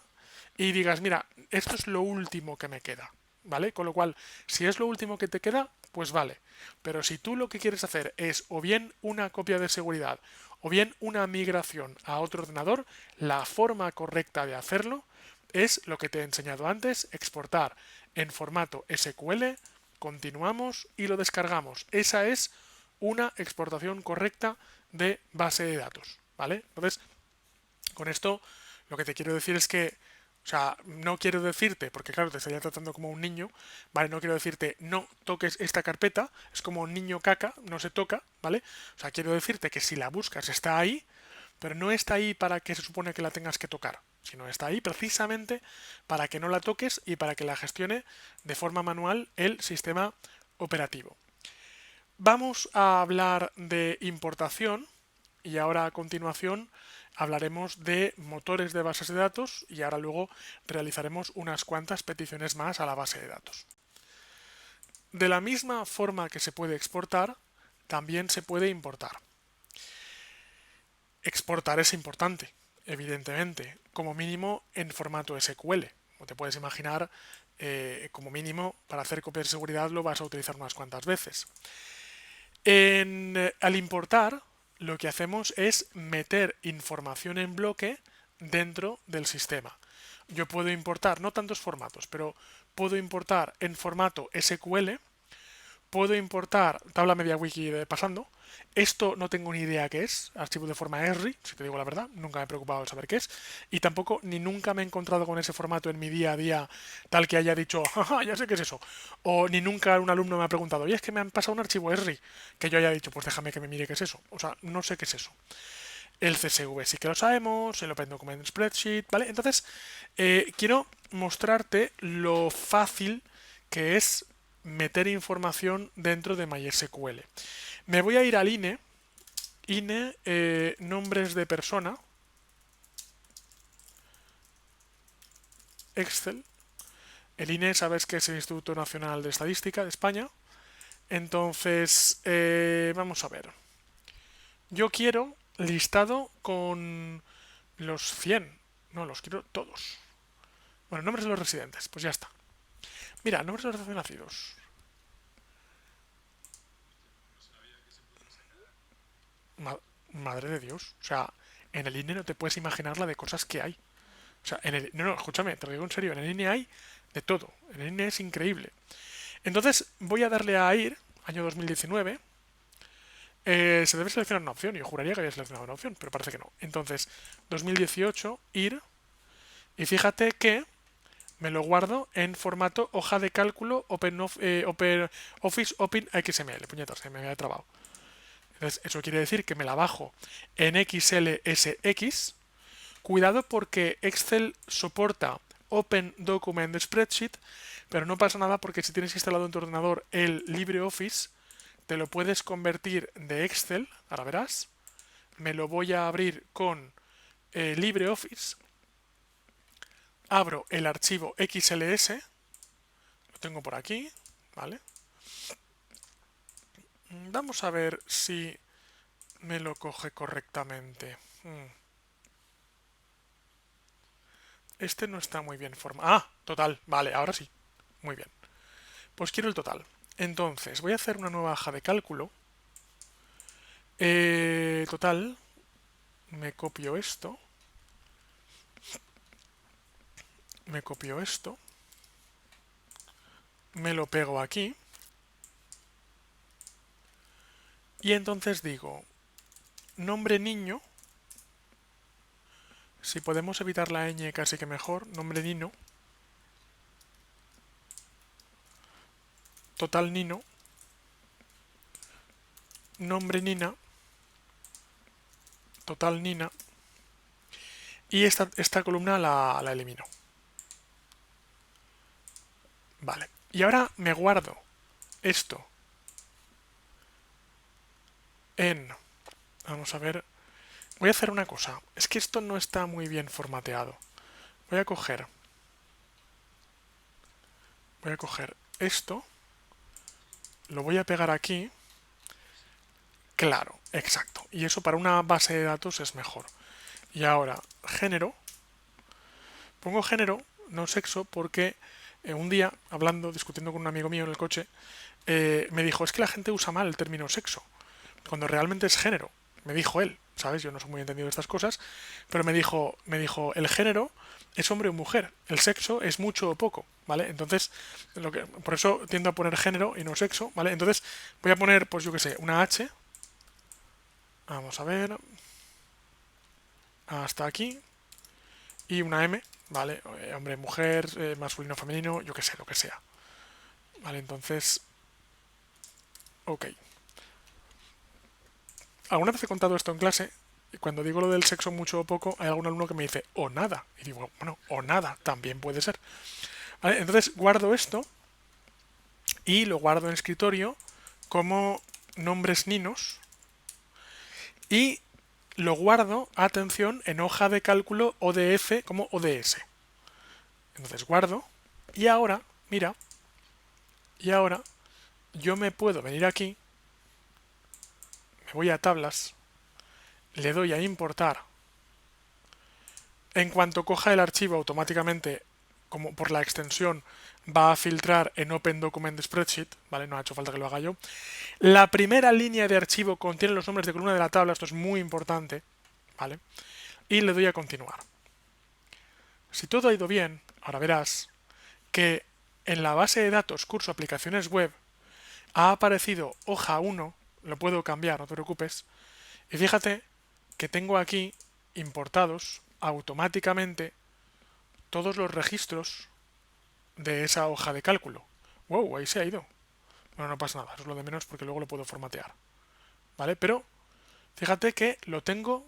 y digas, mira, esto es lo último que me queda, ¿vale? Con lo cual, si es lo último que te queda, pues vale. Pero si tú lo que quieres hacer es o bien una copia de seguridad o bien una migración a otro ordenador, la forma correcta de hacerlo es lo que te he enseñado antes, exportar en formato SQL, continuamos y lo descargamos. Esa es una exportación correcta de base de datos, ¿vale? Entonces, con esto lo que te quiero decir es que, o sea, no quiero decirte, porque claro, te estaría tratando como un niño, ¿vale? No quiero decirte, no toques esta carpeta, es como un niño caca, no se toca, ¿vale? O sea, quiero decirte que si la buscas está ahí, pero no está ahí para que se supone que la tengas que tocar, sino está ahí precisamente para que no la toques y para que la gestione de forma manual el sistema operativo. Vamos a hablar de importación y ahora a continuación hablaremos de motores de bases de datos y ahora luego realizaremos unas cuantas peticiones más a la base de datos. De la misma forma que se puede exportar, también se puede importar. Exportar es importante, evidentemente, como mínimo en formato SQL. Como te puedes imaginar, como mínimo para hacer copias de seguridad lo vas a utilizar unas cuantas veces. Al importar, lo que hacemos es meter información en bloque dentro del sistema. Yo puedo importar, no tantos formatos, pero puedo importar en formato SQL, puedo importar tabla media wiki de pasando. Esto no tengo ni idea qué es, archivo de forma ESRI, si te digo la verdad, nunca me he preocupado de saber qué es, y tampoco ni nunca me he encontrado con ese formato en mi día a día tal que haya dicho, jaja, ya sé qué es eso, o ni nunca un alumno me ha preguntado, oye, es que me han pasado un archivo ESRI, que yo haya dicho, pues déjame que me mire qué es eso, o sea, no sé qué es eso. El CSV sí que lo sabemos, el Open Document Spreadsheet, ¿vale? Entonces, quiero mostrarte lo fácil que es meter información dentro de MySQL. Me voy a ir al INE, nombres de persona, Excel. El INE, sabes que es el Instituto Nacional de Estadística de España. Entonces, vamos a ver. Yo quiero listado con los 100. No, los quiero todos. Bueno, nombres de los residentes, pues ya está. Mira, nombres de los recién nacidos. Ma- Madre de Dios. O sea, en el INE no te puedes imaginar la de cosas que hay. O sea, no, no, escúchame, te lo digo en serio, en el INE hay de todo. En el INE es increíble. Entonces voy a darle a ir, año 2019. Se debe seleccionar una opción. Yo juraría que había seleccionado una opción, pero parece que no. Entonces, 2018, ir. Y fíjate que me lo guardo en formato hoja de cálculo Office Open XML. Puñetas, se me había trabado. Entonces, eso quiere decir que me la bajo en XLSX. Cuidado porque Excel soporta Open Document Spreadsheet, pero no pasa nada porque si tienes instalado en tu ordenador el LibreOffice, te lo puedes convertir de Excel, ahora verás. Me lo voy a abrir con LibreOffice. Abro el archivo XLS, lo tengo por aquí, ¿vale? Vamos a ver si me lo coge correctamente. Este no está muy bien formado. Ah, total, vale, ahora sí. Muy bien. Pues quiero el total. Entonces, voy a hacer una nueva hoja de cálculo. Total, me copio esto. Me copio esto. Me lo pego aquí. Y entonces digo, nombre niño. Si podemos evitar la ñ casi que mejor. Nombre Nino. Total Nino. Nombre Nina. Total Nina. Y esta columna la elimino. Vale. Y ahora me guardo esto en... Vamos a ver. Voy a hacer una cosa. Es que esto no está muy bien formateado. Voy a coger esto. Lo voy a pegar aquí. Claro, exacto. Y eso para una base de datos es mejor. Y ahora, género. Pongo género, no sexo, porque un día, hablando, discutiendo con un amigo mío en el coche, me dijo, es que la gente usa mal el término sexo, cuando realmente es género. Me dijo él, ¿sabes? Yo no soy muy entendido de estas cosas, pero me dijo, el género es hombre o mujer, el sexo es mucho o poco, ¿vale? Entonces, por eso tiendo a poner género y no sexo, ¿vale? Entonces voy a poner, pues yo qué sé, una H. Vamos a ver. Hasta aquí. Y una M, ¿vale? Hombre, mujer, masculino, femenino, yo qué sé, lo que sea. Vale, entonces... Ok. Alguna vez he contado esto en clase, y cuando digo lo del sexo mucho o poco, hay algún alumno que me dice, o nada. Y digo, bueno, o nada, también puede ser. Vale, entonces guardo esto y lo guardo en escritorio como nombres ninos y lo guardo, atención, en hoja de cálculo ODF como ODS. Entonces guardo y ahora, mira, y ahora yo me puedo venir aquí, me voy a tablas, le doy a importar. En cuanto coja el archivo automáticamente, como por la extensión, va a filtrar en Open Document Spreadsheet, ¿vale? No ha hecho falta que lo haga yo. La primera línea de archivo contiene los nombres de columna de la tabla, esto es muy importante, ¿vale? Y le doy a continuar. Si todo ha ido bien, ahora verás que en la base de datos curso aplicaciones web ha aparecido hoja 1, lo puedo cambiar, no te preocupes, y fíjate que tengo aquí importados automáticamente todos los registros de esa hoja de cálculo. Wow, ahí se ha ido. Bueno, no pasa nada, eso es lo de menos porque luego lo puedo formatear. ¿Vale? Pero fíjate que lo tengo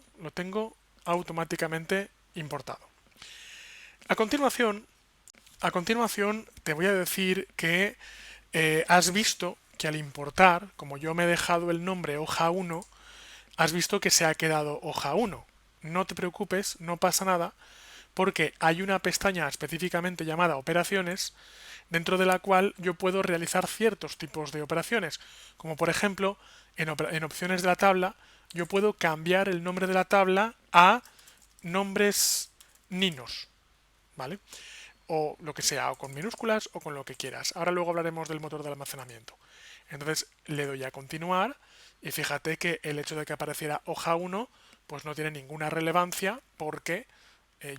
automáticamente importado. A continuación te voy a decir que has visto que al importar, como yo me he dejado el nombre hoja 1, has visto que se ha quedado hoja 1. No te preocupes, no pasa nada, porque hay una pestaña específicamente llamada operaciones, dentro de la cual yo puedo realizar ciertos tipos de operaciones, como por ejemplo, en opciones de la tabla, yo puedo cambiar el nombre de la tabla a nombres ninos, ¿vale? O lo que sea, o con minúsculas o con lo que quieras. Ahora luego hablaremos del motor de almacenamiento. Entonces le doy a continuar y fíjate que el hecho de que apareciera hoja 1 pues no tiene ninguna relevancia porque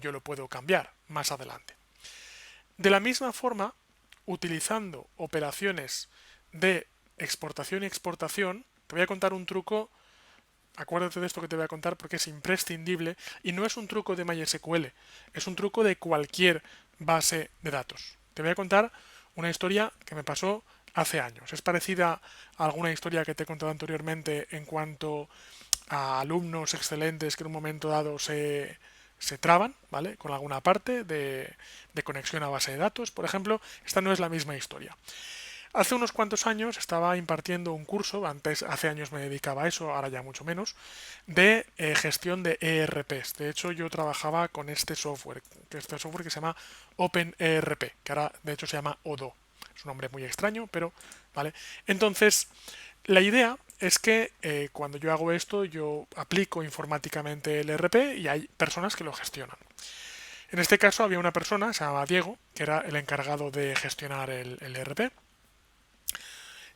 yo lo puedo cambiar más adelante. De la misma forma, utilizando operaciones de exportación y exportación, te voy a contar un truco. Acuérdate de esto que te voy a contar porque es imprescindible y no es un truco de MySQL, es un truco de cualquier base de datos. Te voy a contar una historia que me pasó hace años. Es parecida a alguna historia que te he contado anteriormente en cuanto a alumnos excelentes que en un momento dado se traban, ¿vale? Con alguna parte de conexión a base de datos, por ejemplo. Esta no es la misma historia. Hace unos cuantos años estaba impartiendo un curso, antes hace años me dedicaba a eso, ahora ya mucho menos, de gestión de ERPs. De hecho, yo trabajaba con este software que se llama OpenERP, que ahora de hecho se llama Odoo. Es un nombre muy extraño, pero vale. Entonces, la idea es que cuando yo hago esto, yo aplico informáticamente el ERP y hay personas que lo gestionan. En este caso había una persona, se llamaba Diego, que era el encargado de gestionar el ERP.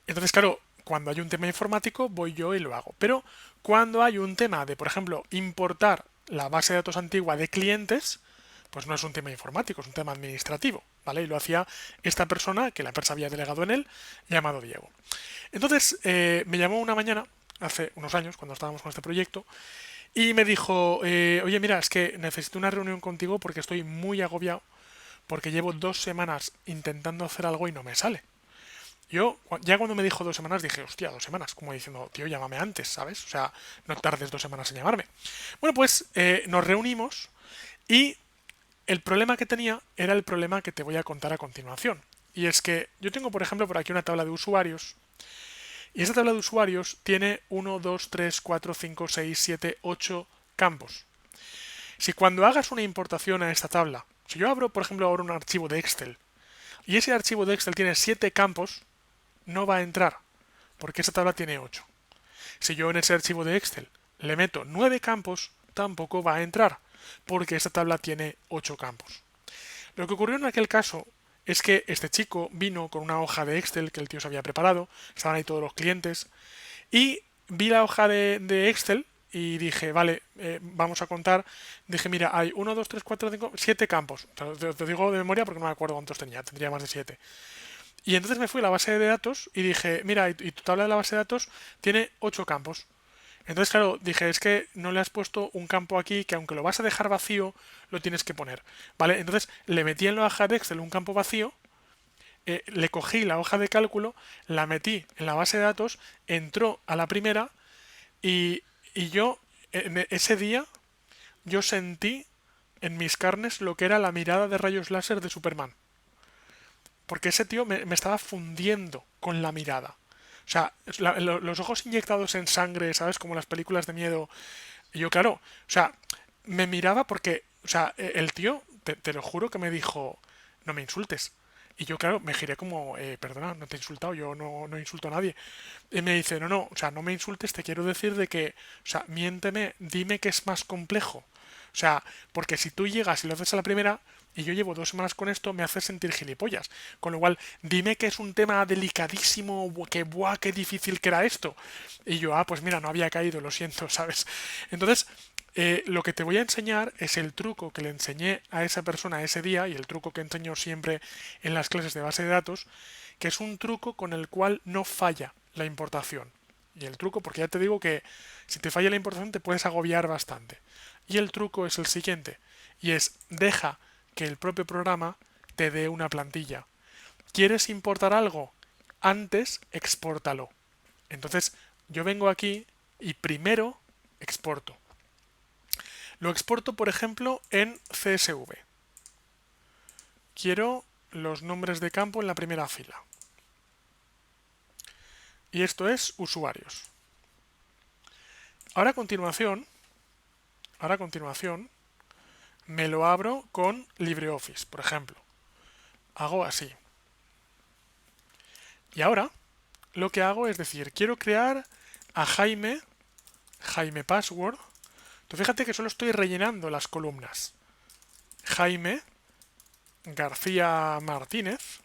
Entonces, claro, cuando hay un tema informático, voy yo y lo hago. Pero cuando hay un tema de, por ejemplo, importar la base de datos antigua de clientes, pues no es un tema informático, es un tema administrativo, ¿vale? Y lo hacía esta persona, que la empresa había delegado en él, llamado Diego. Entonces, me llamó una mañana, hace unos años, cuando estábamos con este proyecto, y me dijo, oye, mira, es que necesito una reunión contigo porque estoy muy agobiado, porque llevo 2 semanas intentando hacer algo y no me sale. Yo, ya cuando me dijo 2 semanas, dije, hostia, 2 semanas, como diciendo, tío, llámame antes, ¿sabes? O sea, no tardes 2 semanas en llamarme. Bueno, pues nos reunimos y el problema que tenía era el problema que te voy a contar a continuación. Y es que yo tengo, por ejemplo, por aquí una tabla de usuarios. Y esta tabla de usuarios tiene 1, 2, 3, 4, 5, 6, 7, 8 campos. Si cuando hagas una importación a esta tabla, si yo abro, por ejemplo, ahora un archivo de Excel, y ese archivo de Excel tiene 7 campos, no va a entrar, porque esa tabla tiene 8. Si yo en ese archivo de Excel le meto 9 campos, tampoco va a entrar, porque esta tabla tiene 8 campos. Lo que ocurrió en aquel caso es que este chico vino con una hoja de Excel que el tío se había preparado, estaban ahí todos los clientes, y vi la hoja de Excel y dije, vale, vamos a contar. Dije, mira, hay 1, 2, 3, 4, 5, 7 campos. Te digo de memoria porque no me acuerdo cuántos tenía, tendría más de 7. Y entonces me fui a la base de datos y dije, mira, y tu tabla de la base de datos tiene 8 campos. Entonces, claro, dije, es que no le has puesto un campo aquí que aunque lo vas a dejar vacío, lo tienes que poner. ¿Vale? Entonces le metí en la hoja de Excel un campo vacío, le cogí la hoja de cálculo, la metí en la base de datos, entró a la primera y yo, ese día, yo sentí en mis carnes lo que era la mirada de rayos láser de Superman. Porque ese tío me estaba fundiendo con la mirada. O sea, los ojos inyectados en sangre, ¿sabes? Como las películas de miedo. Y yo, claro, o sea, me miraba porque, o sea, el tío, te lo juro que me dijo, no me insultes. Y yo, claro, me giré como, perdona, no te he insultado, yo no insulto a nadie. Y me dice, no, o sea, no me insultes, te quiero decir de que, o sea, miénteme, dime que es más complejo. O sea, porque si tú llegas y lo haces a la primera, y yo llevo 2 semanas con esto, me hace sentir gilipollas. Con lo cual, dime que es un tema delicadísimo, que buah, qué difícil que era esto. Y yo, pues mira, no había caído, lo siento, ¿sabes? Entonces, lo que te voy a enseñar es el truco que le enseñé a esa persona ese día y el truco que enseño siempre en las clases de base de datos, que es un truco con el cual no falla la importación. Y el truco, porque ya te digo que si te falla la importación te puedes agobiar bastante. Y el truco es el siguiente, y es deja que el propio programa te dé una plantilla. ¿Quieres importar algo? Antes expórtalo. Entonces yo vengo aquí y primero exporto. Lo exporto, por ejemplo, en CSV. Quiero los nombres de campo en la primera fila. Y esto es usuarios. Ahora a continuación, me lo abro con LibreOffice, por ejemplo. Hago así. Y ahora lo que hago es decir, quiero crear a Jaime Password. Tú fíjate que solo estoy rellenando las columnas. Jaime García Martínez,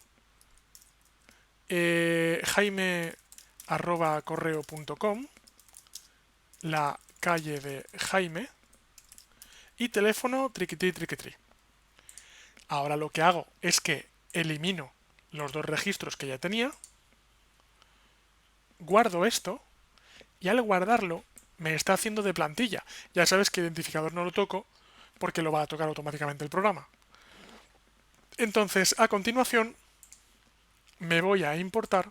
jaime@correo.com, la calle de Jaime, y teléfono, triquitri, triquitri. Ahora lo que hago es que elimino los dos registros que ya tenía, guardo esto y al guardarlo me está haciendo de plantilla. Ya sabes que identificador no lo toco porque lo va a tocar automáticamente el programa. Entonces, a continuación, me voy a importar,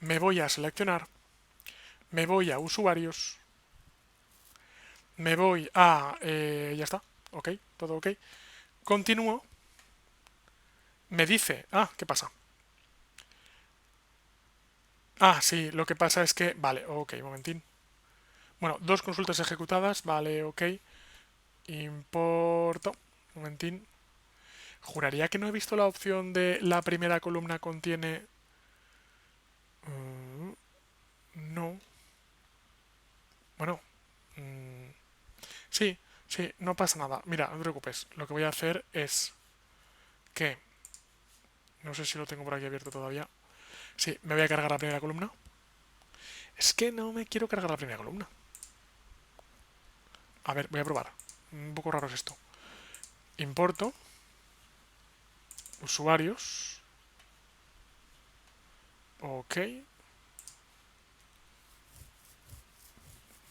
me voy a seleccionar, me voy a usuarios, me voy a... ya está, ok, todo ok. Continúo, me dice... Ah, ¿qué pasa? Ah, sí, lo que pasa es que... Vale, ok, momentín. Bueno, dos consultas ejecutadas, vale, ok. Importo, momentín. Juraría que no he visto la opción de la primera columna contiene... no. Bueno. Sí, sí, no pasa nada. Mira, no te preocupes. Lo que voy a hacer es que... No sé si lo tengo por aquí abierto todavía. Sí, me voy a cargar la primera columna. Es que no me quiero cargar la primera columna. A ver, voy a probar. Un poco raro es esto. Importo. Usuarios. Ok.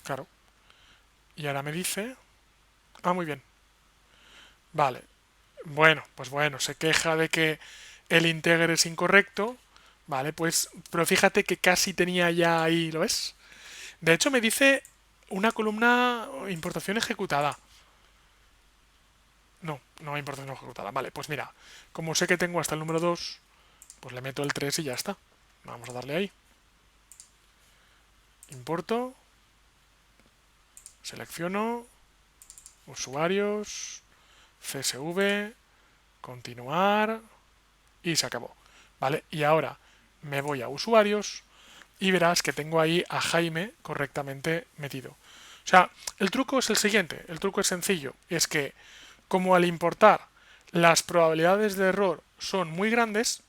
Claro. Y ahora me dice... Ah, muy bien. Vale. Bueno, pues bueno, se queja de que el integer es incorrecto. Vale, pues... Pero fíjate que casi tenía ya ahí, ¿lo ves? De hecho me dice una columna importación ejecutada. No, no hay importación ejecutada. Vale, pues mira, como sé que tengo hasta el número 2, pues le meto el 3 y ya está. Vamos a darle ahí. Importo. Selecciono. Usuarios. CSV. Continuar. Y se acabó. Vale, y ahora me voy a usuarios y verás que tengo ahí a Jaime correctamente metido. O sea, el truco es el siguiente, el truco es sencillo, es que como al importar las probabilidades de error son muy grandes,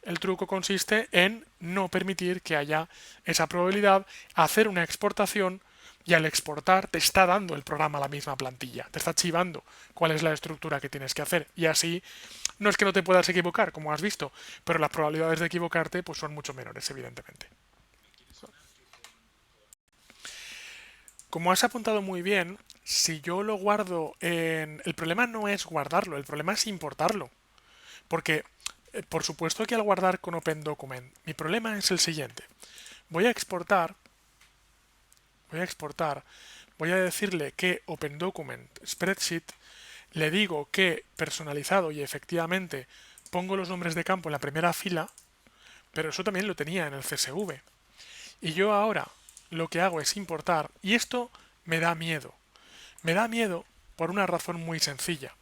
el truco consiste en no permitir que haya esa probabilidad, hacer una exportación y al exportar te está dando el programa la misma plantilla, te está chivando cuál es la estructura que tienes que hacer y así no es que no te puedas equivocar, como has visto, pero las probabilidades de equivocarte pues son mucho menores, evidentemente. Como has apuntado muy bien, si yo lo guardo en... El problema no es guardarlo, el problema es importarlo. Porque, por supuesto que al guardar con Open Document, mi problema es el siguiente. Voy a exportar, voy a exportar, voy a decirle que Open Document Spreadsheet, le digo que personalizado y efectivamente pongo los nombres de campo en la primera fila, pero eso también lo tenía en el CSV. Y yo ahora lo que hago es importar, y esto me da miedo. Me da miedo por una razón muy sencilla.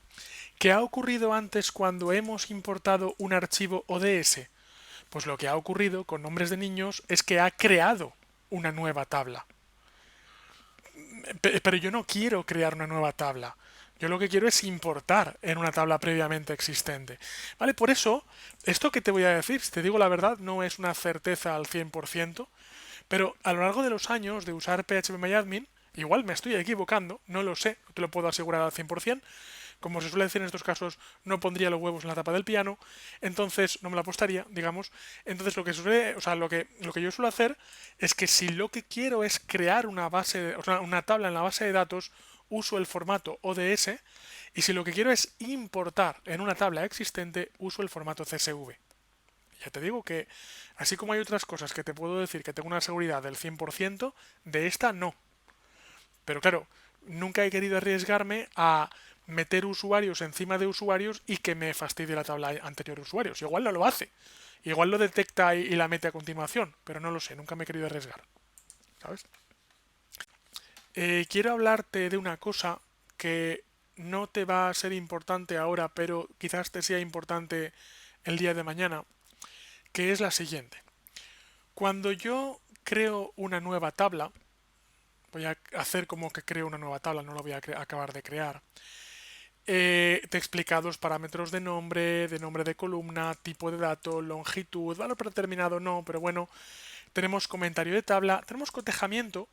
¿Qué ha ocurrido antes cuando hemos importado un archivo ODS? Pues lo que ha ocurrido con nombres de niños es que ha creado una nueva tabla. Pero yo no quiero crear una nueva tabla. Yo lo que quiero es importar en una tabla previamente existente. ¿Vale? Por eso, esto que te voy a decir, si te digo la verdad, no es una certeza al 100%, pero a lo largo de los años de usar PHPMyAdmin, igual me estoy equivocando, no lo sé, no te lo puedo asegurar al 100%, como se suele decir en estos casos, no pondría los huevos en la tapa del piano, entonces no me la apostaría, digamos. Entonces lo que suele, o sea, lo que yo suelo hacer es que si lo que quiero es crear una base, o sea, una tabla en la base de datos, uso el formato ODS, y si lo que quiero es importar en una tabla existente, uso el formato CSV. Ya te digo que, así como hay otras cosas que te puedo decir que tengo una seguridad del 100%, de esta no. Pero claro, nunca he querido arriesgarme a meter usuarios encima de usuarios y que me fastidie la tabla anterior de usuarios. Igual no lo hace. Igual lo detecta y la mete a continuación, pero no lo sé, nunca me he querido arriesgar. ¿Sabes? Quiero hablarte de una cosa que no te va a ser importante ahora, pero quizás te sea importante el día de mañana, que es la siguiente. Cuando yo creo una nueva tabla, voy a hacer como que creo una nueva tabla, no la voy a acabar de crear. Te he explicado los parámetros de nombre de columna, tipo de dato, longitud, valor predeterminado no, pero bueno, tenemos comentario de tabla, tenemos cotejamiento,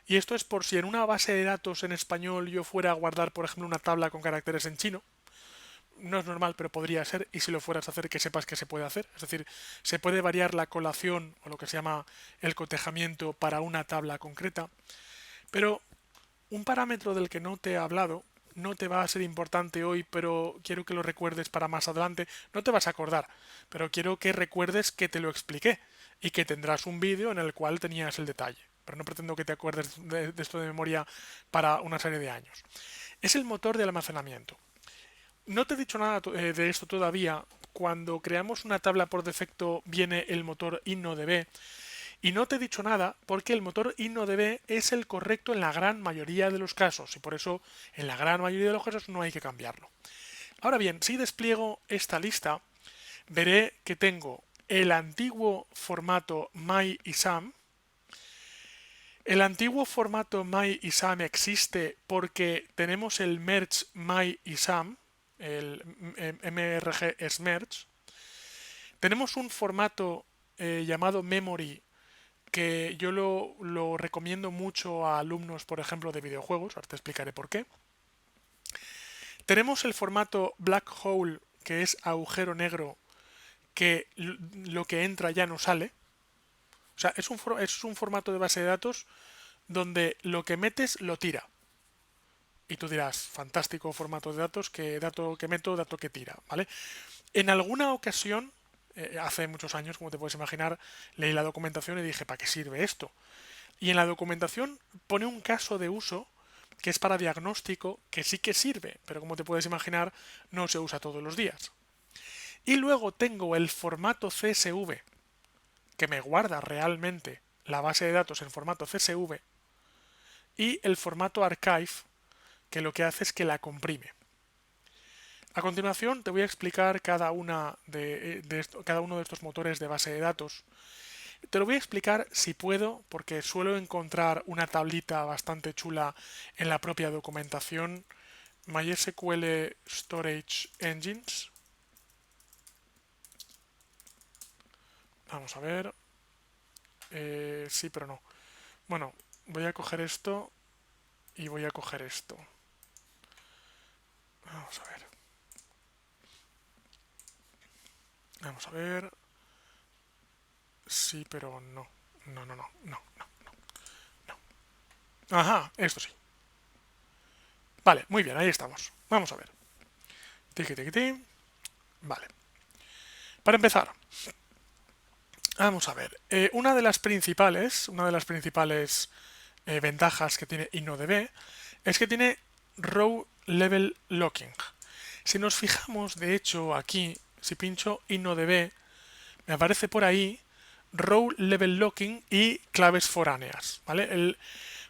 Y esto es por si en una base de datos en español yo fuera a guardar, por ejemplo, una tabla con caracteres en chino. No es normal, pero podría ser, y si lo fueras a hacer, que sepas que se puede hacer. Es decir, se puede variar la colación o lo que se llama el cotejamiento para una tabla concreta. Pero un parámetro del que no te he hablado, no te va a ser importante hoy, pero quiero que lo recuerdes para más adelante. No te vas a acordar, pero quiero que recuerdes que te lo expliqué y que tendrás un vídeo en el cual tenías el detalle. Pero no pretendo que te acuerdes de esto de memoria para una serie de años. Es el motor de almacenamiento. No te he dicho nada de esto todavía. Cuando creamos una tabla por defecto viene el motor InnoDB. Y no te he dicho nada porque el motor InnoDB es el correcto en la gran mayoría de los casos y por eso en la gran mayoría de los casos no hay que cambiarlo. Ahora bien, si despliego esta lista, veré que tengo el antiguo formato MyISAM. El antiguo formato MyISAM existe porque tenemos el merge MyISAM, el MRG Merge. Tenemos un formato llamado memory que yo lo recomiendo mucho a alumnos, por ejemplo, de videojuegos. Ahora te explicaré por qué. Tenemos el formato black hole, que es agujero negro, que lo que entra ya no sale. O sea, es un formato de base de datos donde lo que metes lo tira. Y tú dirás, fantástico formato de datos, que dato que meto, dato que tira, ¿vale? En alguna ocasión, hace muchos años, como te puedes imaginar, leí la documentación y dije, ¿para qué sirve esto? Y en la documentación pone un caso de uso que es para diagnóstico, que sí que sirve, pero como te puedes imaginar, no se usa todos los días. Y luego tengo el formato CSV, que me guarda realmente la base de datos en formato CSV, y el formato archive, que lo que hace es que la comprime. A continuación te voy a explicar cada uno de estos motores de base de datos. Te lo voy a explicar si puedo, porque suelo encontrar una tablita bastante chula en la propia documentación. MySQL Storage Engines. Vamos a ver. Sí, pero no. Bueno, voy a coger esto y voy a coger esto. Vamos a ver. Vamos a ver. Sí, pero no. No, no, no, no, no, no. Ajá, esto sí. Vale, muy bien, ahí estamos. Vamos a ver. Tiki, tiki, tiki. Vale. Para empezar, vamos a ver. Una de las principales ventajas que tiene InnoDB es que tiene Row Level Locking. Si nos fijamos, de hecho, aquí, si pincho InnoDB, me aparece por ahí Row Level Locking y claves foráneas, ¿vale?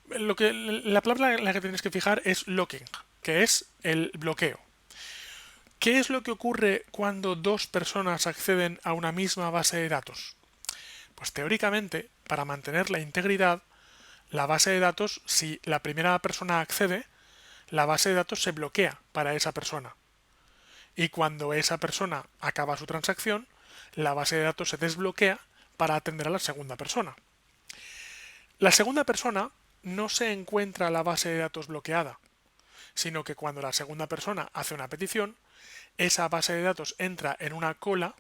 La palabra en la que tienes que fijar es locking, que es el bloqueo. ¿Qué es lo que ocurre cuando dos personas acceden a una misma base de datos? Pues teóricamente, para mantener la integridad, la base de datos, si la primera persona accede, la base de datos se bloquea para esa persona. Y cuando esa persona acaba su transacción, la base de datos se desbloquea para atender a la segunda persona. La segunda persona no se encuentra la base de datos bloqueada, sino que cuando la segunda persona hace una petición, esa base de datos entra en una cola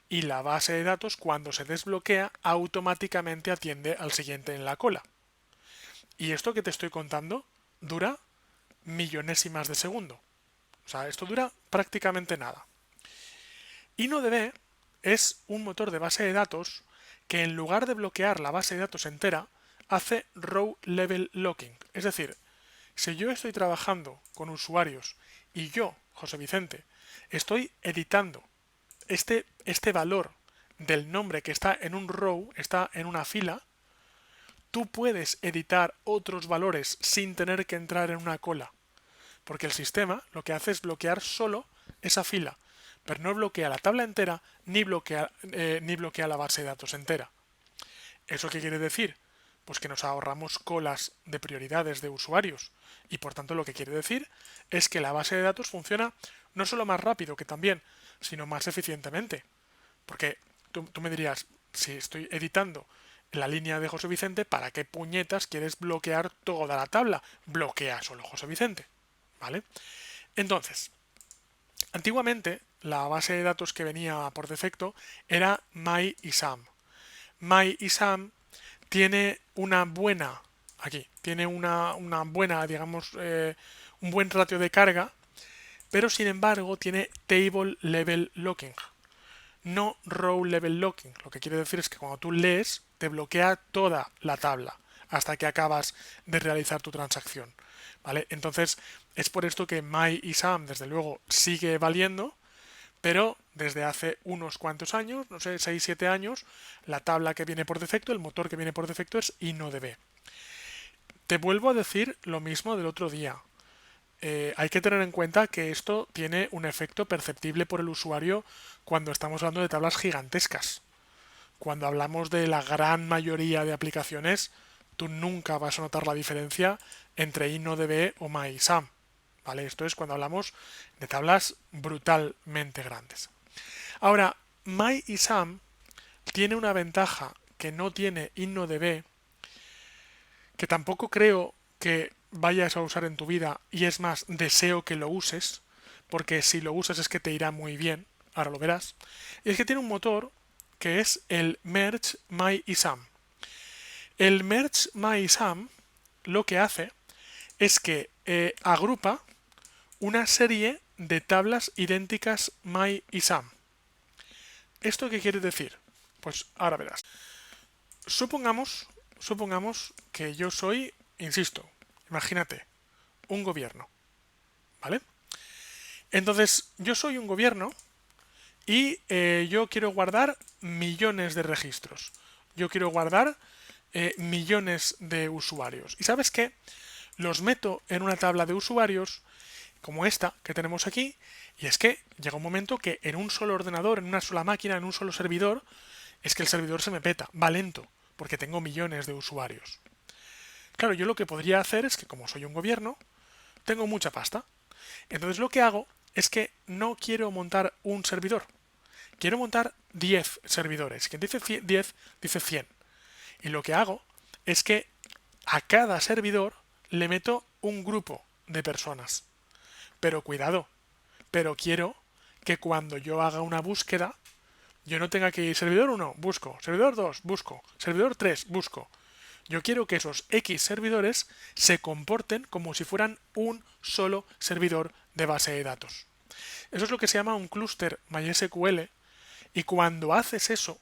y la base de datos, cuando se desbloquea, automáticamente atiende al siguiente en la cola. Y esto que te estoy contando dura millonésimas de segundo. O sea, esto dura prácticamente nada. InnoDB es un motor de base de datos que en lugar de bloquear la base de datos entera, hace row level locking. Es decir, si yo estoy trabajando con usuarios y yo, José Vicente, estoy editando este valor del nombre que está en un row, está en una fila, tú puedes editar otros valores sin tener que entrar en una cola. Porque el sistema lo que hace es bloquear solo esa fila, pero no bloquea la tabla entera ni bloquea la base de datos entera. ¿Eso qué quiere decir? Pues que nos ahorramos colas de prioridades de usuarios y por tanto lo que quiere decir es que la base de datos funciona no solo más rápido que también, sino más eficientemente. Porque tú me dirías, si estoy editando la línea de José Vicente, ¿para qué puñetas quieres bloquear toda la tabla? Bloquea solo José Vicente, ¿vale? Entonces, antiguamente la base de datos que venía por defecto era MyISAM. MyISAM tiene una buena, aquí, tiene una buena, digamos, un buen ratio de carga, pero sin embargo tiene Table Level Locking, no Row Level Locking. Lo que quiere decir es que cuando tú lees, te bloquea toda la tabla hasta que acabas de realizar tu transacción, ¿vale? Entonces, es por esto que MyISAM, desde luego, sigue valiendo, pero desde hace unos cuantos años, no sé, 6-7 años, la tabla que viene por defecto, el motor que viene por defecto es InnoDB. Te vuelvo a decir lo mismo del otro día. Hay que tener en cuenta que esto tiene un efecto perceptible por el usuario cuando estamos hablando de tablas gigantescas. Cuando hablamos de la gran mayoría de aplicaciones, tú nunca vas a notar la diferencia entre InnoDB o MyISAM. ¿Vale? Esto es cuando hablamos de tablas brutalmente grandes. Ahora, MyISAM tiene una ventaja que no tiene InnoDB, que tampoco creo que vayas a usar en tu vida, y es más, deseo que lo uses, porque si lo usas es que te irá muy bien, ahora lo verás, y es que tiene un motor que es el Merge MyISAM. El Merge MyISAM lo que hace es que agrupa una serie de tablas idénticas MyISAM. ¿Esto qué quiere decir? Pues ahora verás. Supongamos que yo soy, insisto, imagínate, un gobierno, ¿vale? Entonces, yo soy un gobierno y yo quiero guardar millones de registros. Yo quiero guardar millones de usuarios. ¿Y sabes qué? Los meto en una tabla de usuarios como esta que tenemos aquí, y es que llega un momento que en un solo ordenador, en una sola máquina, en un solo servidor, es que el servidor se me peta, va lento, porque tengo millones de usuarios. Claro, yo lo que podría hacer es que como soy un gobierno, tengo mucha pasta. Entonces lo que hago es que no quiero montar un servidor, quiero montar 10 servidores. Quien dice 10 dice 100. Y lo que hago es que a cada servidor le meto un grupo de personas. Pero cuidado, pero quiero que cuando yo haga una búsqueda, yo no tenga que ir servidor 1, busco, servidor 2, busco, servidor 3, busco. Yo quiero que esos X servidores se comporten como si fueran un solo servidor de base de datos. Eso es lo que se llama un clúster MySQL, y cuando haces eso,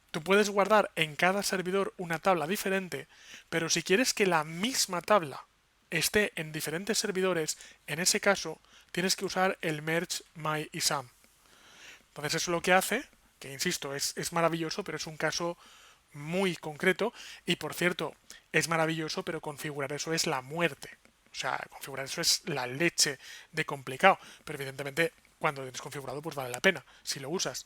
tú puedes guardar en cada servidor una tabla diferente, pero si quieres que la misma tabla esté en diferentes servidores, en ese caso tienes que usar el merge MyISAM. Entonces eso lo que hace, que insisto, es maravilloso, pero es un caso muy concreto, y por cierto, es maravilloso, pero configurar eso es la muerte. O sea, configurar eso es la leche de complicado, pero evidentemente cuando lo tienes configurado pues vale la pena si lo usas.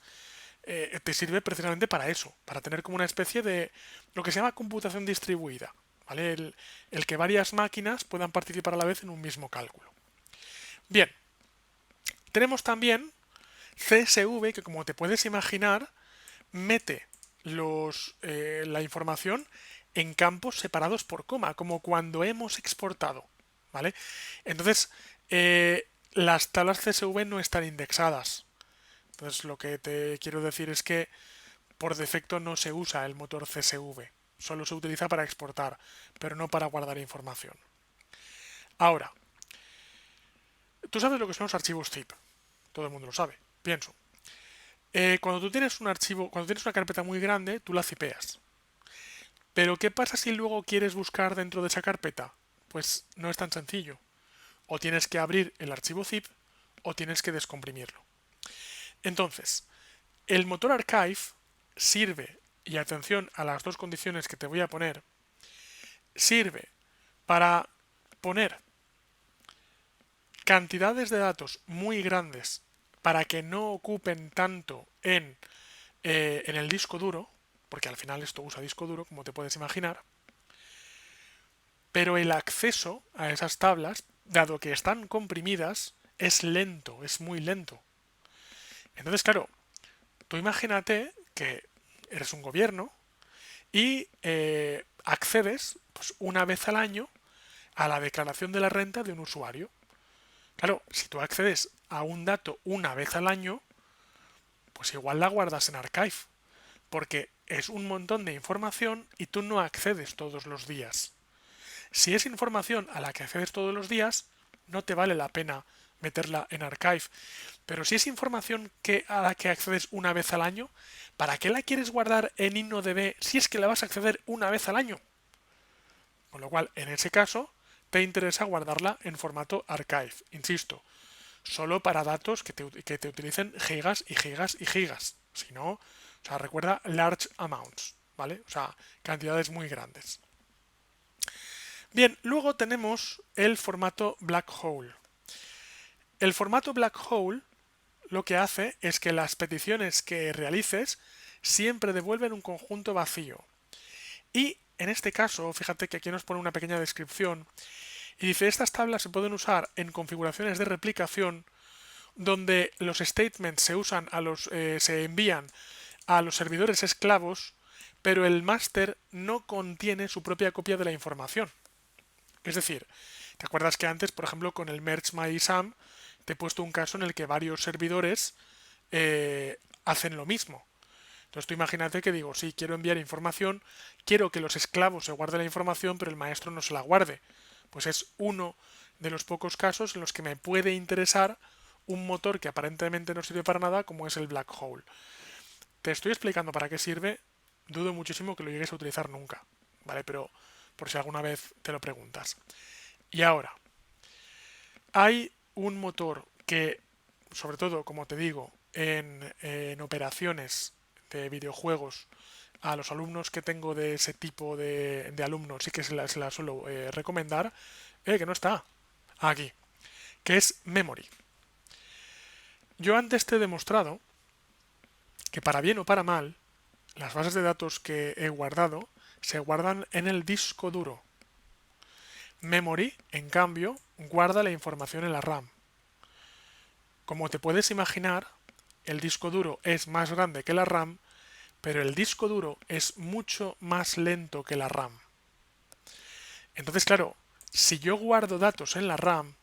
Te sirve precisamente para eso, para tener como una especie de lo que se llama computación distribuida, ¿vale? El que varias máquinas puedan participar a la vez en un mismo cálculo. Bien, tenemos también CSV, que como te puedes imaginar, mete la información en campos separados por coma, como cuando hemos exportado, ¿vale? Entonces, las tablas CSV no están indexadas. Entonces, lo que te quiero decir es que por defecto no se usa el motor CSV, solo se utiliza para exportar, pero no para guardar información. Ahora, tú sabes lo que son los archivos zip, todo el mundo lo sabe, pienso. Cuando tú tienes un archivo, cuando tienes una carpeta muy grande, tú la zipeas. Pero ¿qué pasa si luego quieres buscar dentro de esa carpeta? Pues no es tan sencillo. O tienes que abrir el archivo zip o tienes que descomprimirlo. Entonces, el motor archive sirve, y atención a las dos condiciones que te voy a poner, sirve para poner cantidades de datos muy grandes para que no ocupen tanto en el disco duro, porque al final esto usa disco duro, como te puedes imaginar, pero el acceso a esas tablas, dado que están comprimidas, es lento, es muy lento. Entonces, claro, tú imagínate que eres un gobierno y accedes pues, una vez al año a la declaración de la renta de un usuario. Claro, si tú accedes a un dato una vez al año, pues igual la guardas en Archive, porque es un montón de información y tú no accedes todos los días. Si es información a la que accedes todos los días, no te vale la pena meterla en Archive. Pero si es información a la que accedes una vez al año, ¿para qué la quieres guardar en InnoDB si es que la vas a acceder una vez al año? Con lo cual, en ese caso, te interesa guardarla en formato Archive. Insisto, solo para datos que te utilicen gigas y gigas y gigas. Si no, o sea, recuerda large amounts, ¿vale? O sea, cantidades muy grandes. Bien, luego tenemos el formato Black Hole. El formato Black Hole lo que hace es que las peticiones que realices siempre devuelven un conjunto vacío. Y en este caso, fíjate que aquí nos pone una pequeña descripción y dice, estas tablas se pueden usar en configuraciones de replicación donde los statements se envían a los servidores esclavos, pero el máster no contiene su propia copia de la información. Es decir, ¿te acuerdas que antes, por ejemplo, con el merge MySam te he puesto un caso en el que varios servidores hacen lo mismo? Entonces tú imagínate que digo, sí, quiero enviar información, quiero que los esclavos se guarden la información, pero el maestro no se la guarde. Pues es uno de los pocos casos en los que me puede interesar un motor que aparentemente no sirve para nada, como es el Black Hole. Te estoy explicando para qué sirve, dudo muchísimo que lo llegues a utilizar nunca, ¿vale? Pero por si alguna vez te lo preguntas. Y ahora, hay un motor que, sobre todo, como te digo, en operaciones de videojuegos, a los alumnos que tengo de ese tipo de alumnos sí que se la suelo recomendar, que no está aquí, que es Memory. Yo antes te he demostrado que para bien o para mal, las bases de datos que he guardado se guardan en el disco duro. Memory, en cambio, guarda la información en la RAM. Como te puedes imaginar, el disco duro es más grande que la RAM, pero el disco duro es mucho más lento que la RAM. Entonces, claro, si yo guardo datos en la RAM,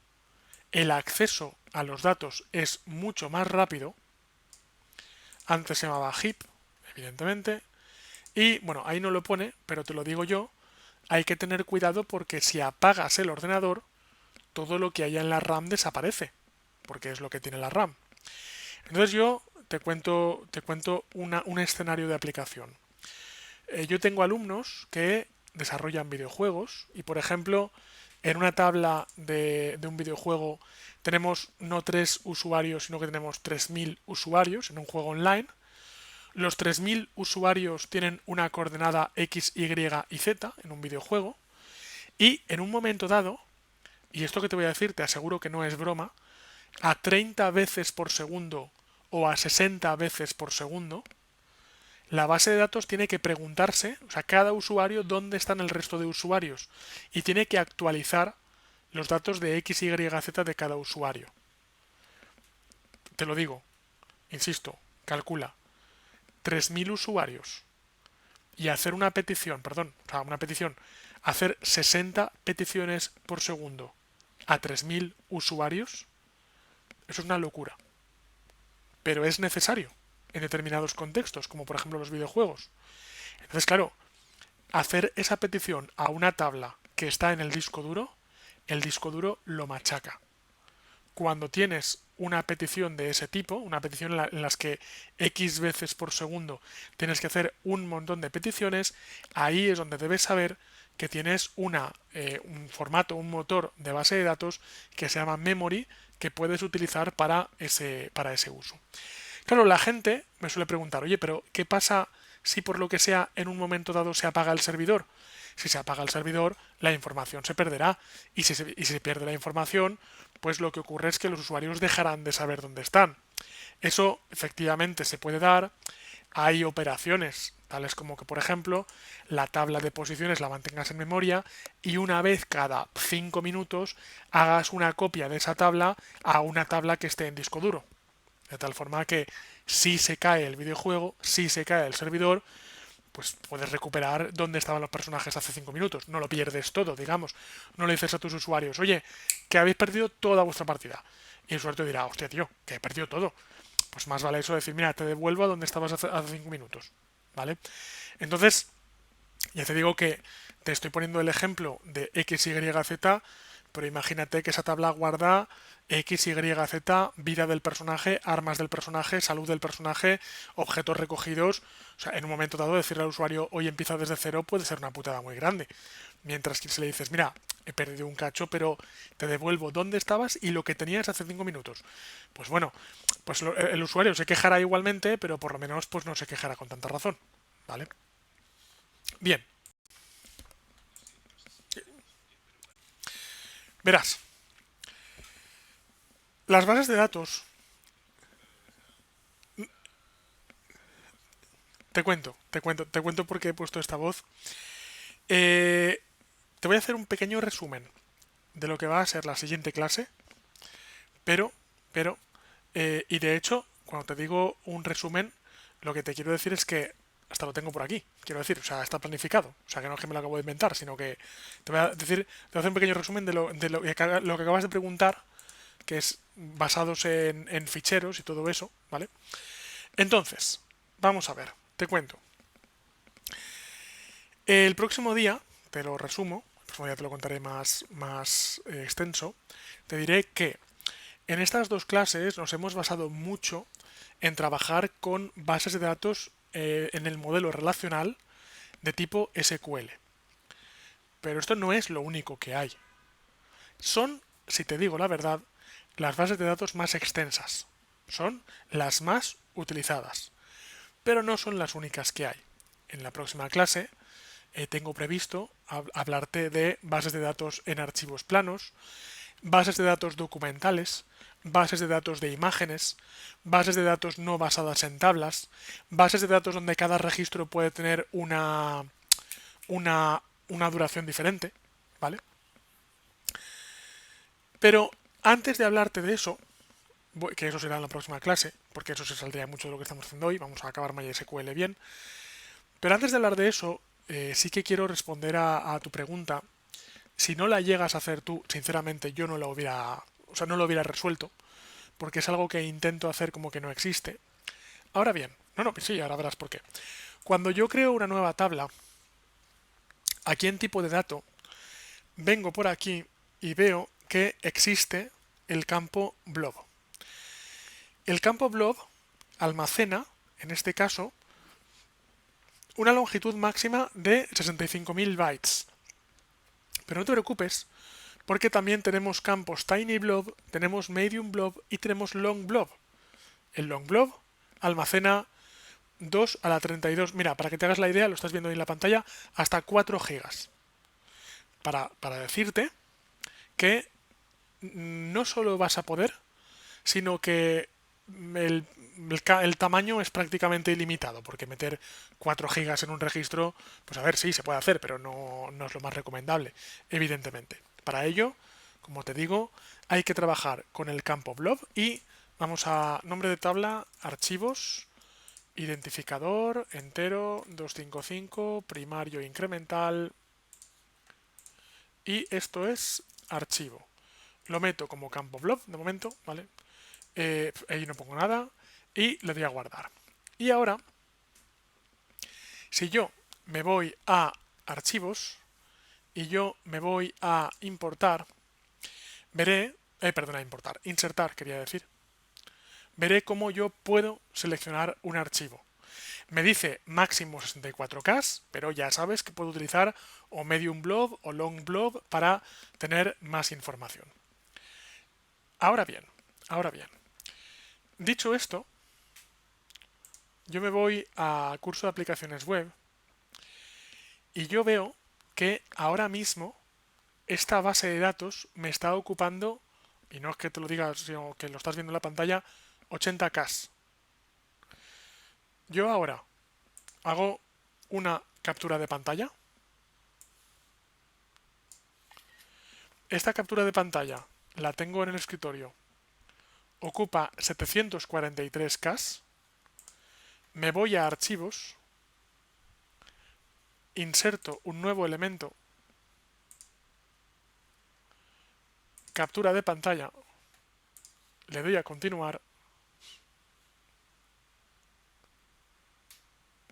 el acceso a los datos es mucho más rápido. Antes se llamaba heap, evidentemente. Y bueno, ahí no lo pone, pero te lo digo yo. Hay que tener cuidado porque si apagas el ordenador, todo lo que haya en la RAM desaparece, porque es lo que tiene la RAM. Entonces yo te cuento un escenario de aplicación. Yo tengo alumnos que desarrollan videojuegos y, por ejemplo, en una tabla de un videojuego tenemos no 3 usuarios, sino que tenemos 3000 usuarios en un juego online. Los 3000 usuarios tienen una coordenada X, Y y Z en un videojuego. Y en un momento dado, y esto que te voy a decir te aseguro que no es broma, a 30 veces por segundo o a 60 veces por segundo, la base de datos tiene que preguntarse, o sea, cada usuario, dónde están el resto de usuarios y tiene que actualizar los datos de X, Y, Z de cada usuario. Te lo digo, insisto, calcula 3000 usuarios y hacer una petición, hacer 60 peticiones por segundo a 3000 usuarios, eso es una locura. Pero es necesario en determinados contextos, como por ejemplo los videojuegos. Entonces, claro, hacer esa petición a una tabla que está en el disco duro lo machaca. Cuando tienes una petición de ese tipo, una petición en las que X veces por segundo tienes que hacer un montón de peticiones, ahí es donde debes saber que tienes un formato, un motor de base de datos que se llama Memory, que puedes utilizar para ese uso. Claro, la gente me suele preguntar, oye, pero ¿qué pasa si por lo que sea en un momento dado se apaga el servidor? Si se apaga el servidor, la información se perderá. Y si se pierde la información, pues lo que ocurre es que los usuarios dejarán de saber dónde están. Eso efectivamente se puede dar. Hay operaciones, tales como que, por ejemplo, la tabla de posiciones la mantengas en memoria y una vez cada 5 minutos hagas una copia de esa tabla a una tabla que esté en disco duro. De tal forma que si se cae el videojuego, si se cae el servidor, pues puedes recuperar dónde estaban los personajes hace 5 minutos. No lo pierdes todo, digamos. No le dices a tus usuarios, oye, que habéis perdido toda vuestra partida. Y el usuario te dirá, hostia, tío, que he perdido todo. Pues más vale eso decir, mira, te devuelvo a donde estabas hace 5 minutos. ¿Vale? Entonces, ya te digo que te estoy poniendo el ejemplo de X, Y, Z, pero imagínate que esa tabla guarda X, Y, Z, vida del personaje, armas del personaje, salud del personaje, objetos recogidos. O sea, en un momento dado decirle al usuario, hoy empieza desde cero, puede ser una putada muy grande. Mientras que si le dices, mira, he perdido un cacho, pero te devuelvo dónde estabas y lo que tenías hace 5 minutos. Pues bueno, pues el usuario se quejará igualmente, pero por lo menos pues no se quejará con tanta razón. ¿Vale? Bien, verás, las bases de datos, te cuento porque he puesto esta voz. Eh, Te voy a hacer un pequeño resumen de lo que va a ser la siguiente clase, pero, y de hecho, cuando te digo un resumen, lo que te quiero decir es que hasta lo tengo por aquí, quiero decir, o sea, está planificado, o sea, que no es que me lo acabo de inventar, sino que te voy a decir, te voy a hacer un pequeño resumen lo que acabas de preguntar, que es basados en ficheros y todo eso, ¿vale? Entonces, vamos a ver, te cuento. El próximo día, te lo resumo, el próximo día te lo contaré más extenso, te diré que en estas dos clases nos hemos basado mucho en trabajar con bases de datos en el modelo relacional de tipo SQL. Pero esto no es lo único que hay. Son, si te digo la verdad, las bases de datos más extensas. Son las más utilizadas. Pero no son las únicas que hay. En la próxima clase tengo previsto hablarte de bases de datos en archivos planos, bases de datos documentales, bases de datos de imágenes, bases de datos no basadas en tablas, bases de datos donde cada registro puede tener una duración diferente, ¿vale? Pero antes de hablarte de eso, que eso será en la próxima clase, porque eso se saldría mucho de lo que estamos haciendo hoy, vamos a acabar MySQL bien, pero antes de hablar de eso, sí que quiero responder a tu pregunta. Si no la llegas a hacer tú, sinceramente yo no la hubiera, o sea, no lo hubiera resuelto, porque es algo que intento hacer como que no existe. Ahora bien, no, pues sí, ahora verás por qué. Cuando yo creo una nueva tabla, aquí en tipo de dato, vengo por aquí y veo que existe el campo blob. El campo blob almacena, en este caso, una longitud máxima de 65.000 bytes. Pero no te preocupes, porque también tenemos campos tiny blob, tenemos medium blob y tenemos long blob. El long blob almacena 2 a la 32. Mira, para que te hagas la idea, lo estás viendo ahí en la pantalla, hasta 4 gigas. Para decirte que no solo vas a poder, sino que el tamaño es prácticamente ilimitado, porque meter 4 gigas en un registro, pues a ver, sí, se puede hacer, pero no es lo más recomendable, evidentemente. Para ello, como te digo, hay que trabajar con el campo blob y vamos a nombre de tabla, archivos, identificador, entero, 255, primario incremental, y esto es archivo. Lo meto como campo blob de momento, ¿vale? Ahí no pongo nada y le doy a guardar. Y ahora, si yo me voy a archivos y yo me voy a importar, veré, perdona, importar, insertar quería decir, veré cómo yo puedo seleccionar un archivo. Me dice máximo 64K, pero ya sabes que puedo utilizar o medium blob o long blob para tener más información. Ahora bien, ahora bien, dicho esto, yo me voy a curso de aplicaciones web y yo veo que ahora mismo esta base de datos me está ocupando, y no es que te lo diga, sino que lo estás viendo en la pantalla, 80K. Yo ahora hago una captura de pantalla. Esta captura de pantalla la tengo en el escritorio. Ocupa 743K. Me voy a archivos inserto un nuevo elemento, captura de pantalla, le doy a continuar.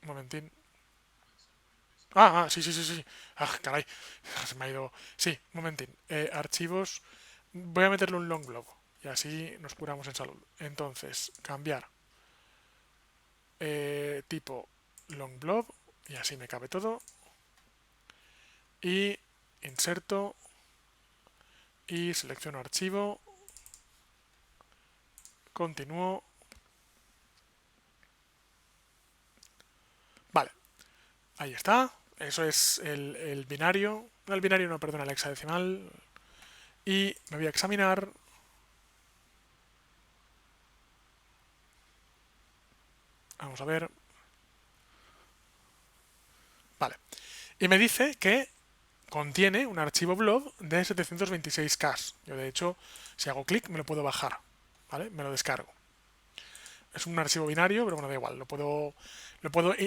Un momentín. Sí. Caray. Se me ha ido. Sí, un momentín. Archivos. Voy a meterle un long blob. Y así nos curamos en salud. Entonces, cambiar. Tipo long blob. Y así me cabe todo. Y inserto. Y selecciono archivo. Continúo. Vale. Ahí está. Eso es el binario. No, el binario no, perdona, el hexadecimal. Y me voy a examinar. Vamos a ver. Vale. Y me dice que contiene un archivo blob de 726K. Yo, de hecho, si hago clic, me lo puedo bajar. ¿Vale? Me lo descargo. Es un archivo binario, pero bueno, da igual. Lo puedo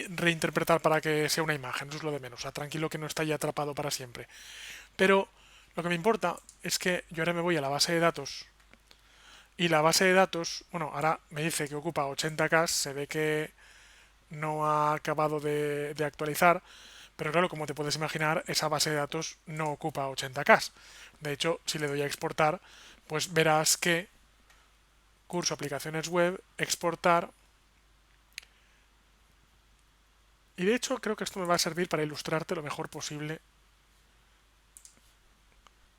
reinterpretar para que sea una imagen. Eso es lo de menos. O sea, tranquilo que no está ya atrapado para siempre. Pero lo que me importa es que yo ahora me voy a la base de datos. Y la base de datos, bueno, ahora me dice que ocupa 80K. Se ve que no ha acabado de actualizar. Pero claro, como te puedes imaginar, esa base de datos no ocupa 80K. De hecho, si le doy a exportar, pues verás que curso aplicaciones web, exportar. Y de hecho creo que esto me va a servir para ilustrarte lo mejor posible.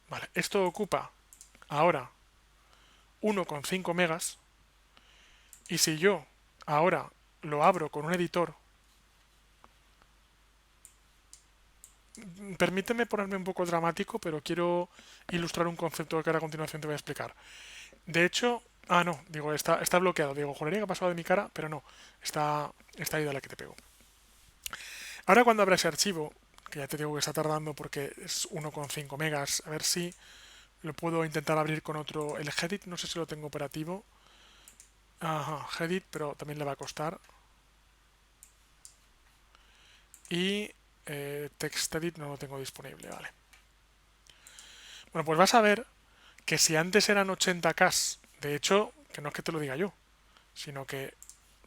Vale, esto ocupa ahora 1,5 megas. Y si yo ahora lo abro con un editor, permíteme ponerme un poco dramático, pero quiero ilustrar un concepto que ahora a continuación te voy a explicar. De hecho, no, digo, está bloqueado. Digo, juraría que ha pasado de mi cara, pero no, está ahí de la que te pego. Ahora cuando abra ese archivo, que ya te digo que está tardando porque es 1,5 megas, a ver si lo puedo intentar abrir con otro. El Gedit no sé si lo tengo operativo. Ajá, Gedit, pero también le va a costar. Y TextEdit no lo tengo disponible, vale. Bueno, pues vas a ver que si antes eran 80K, de hecho, que no es que te lo diga yo, sino que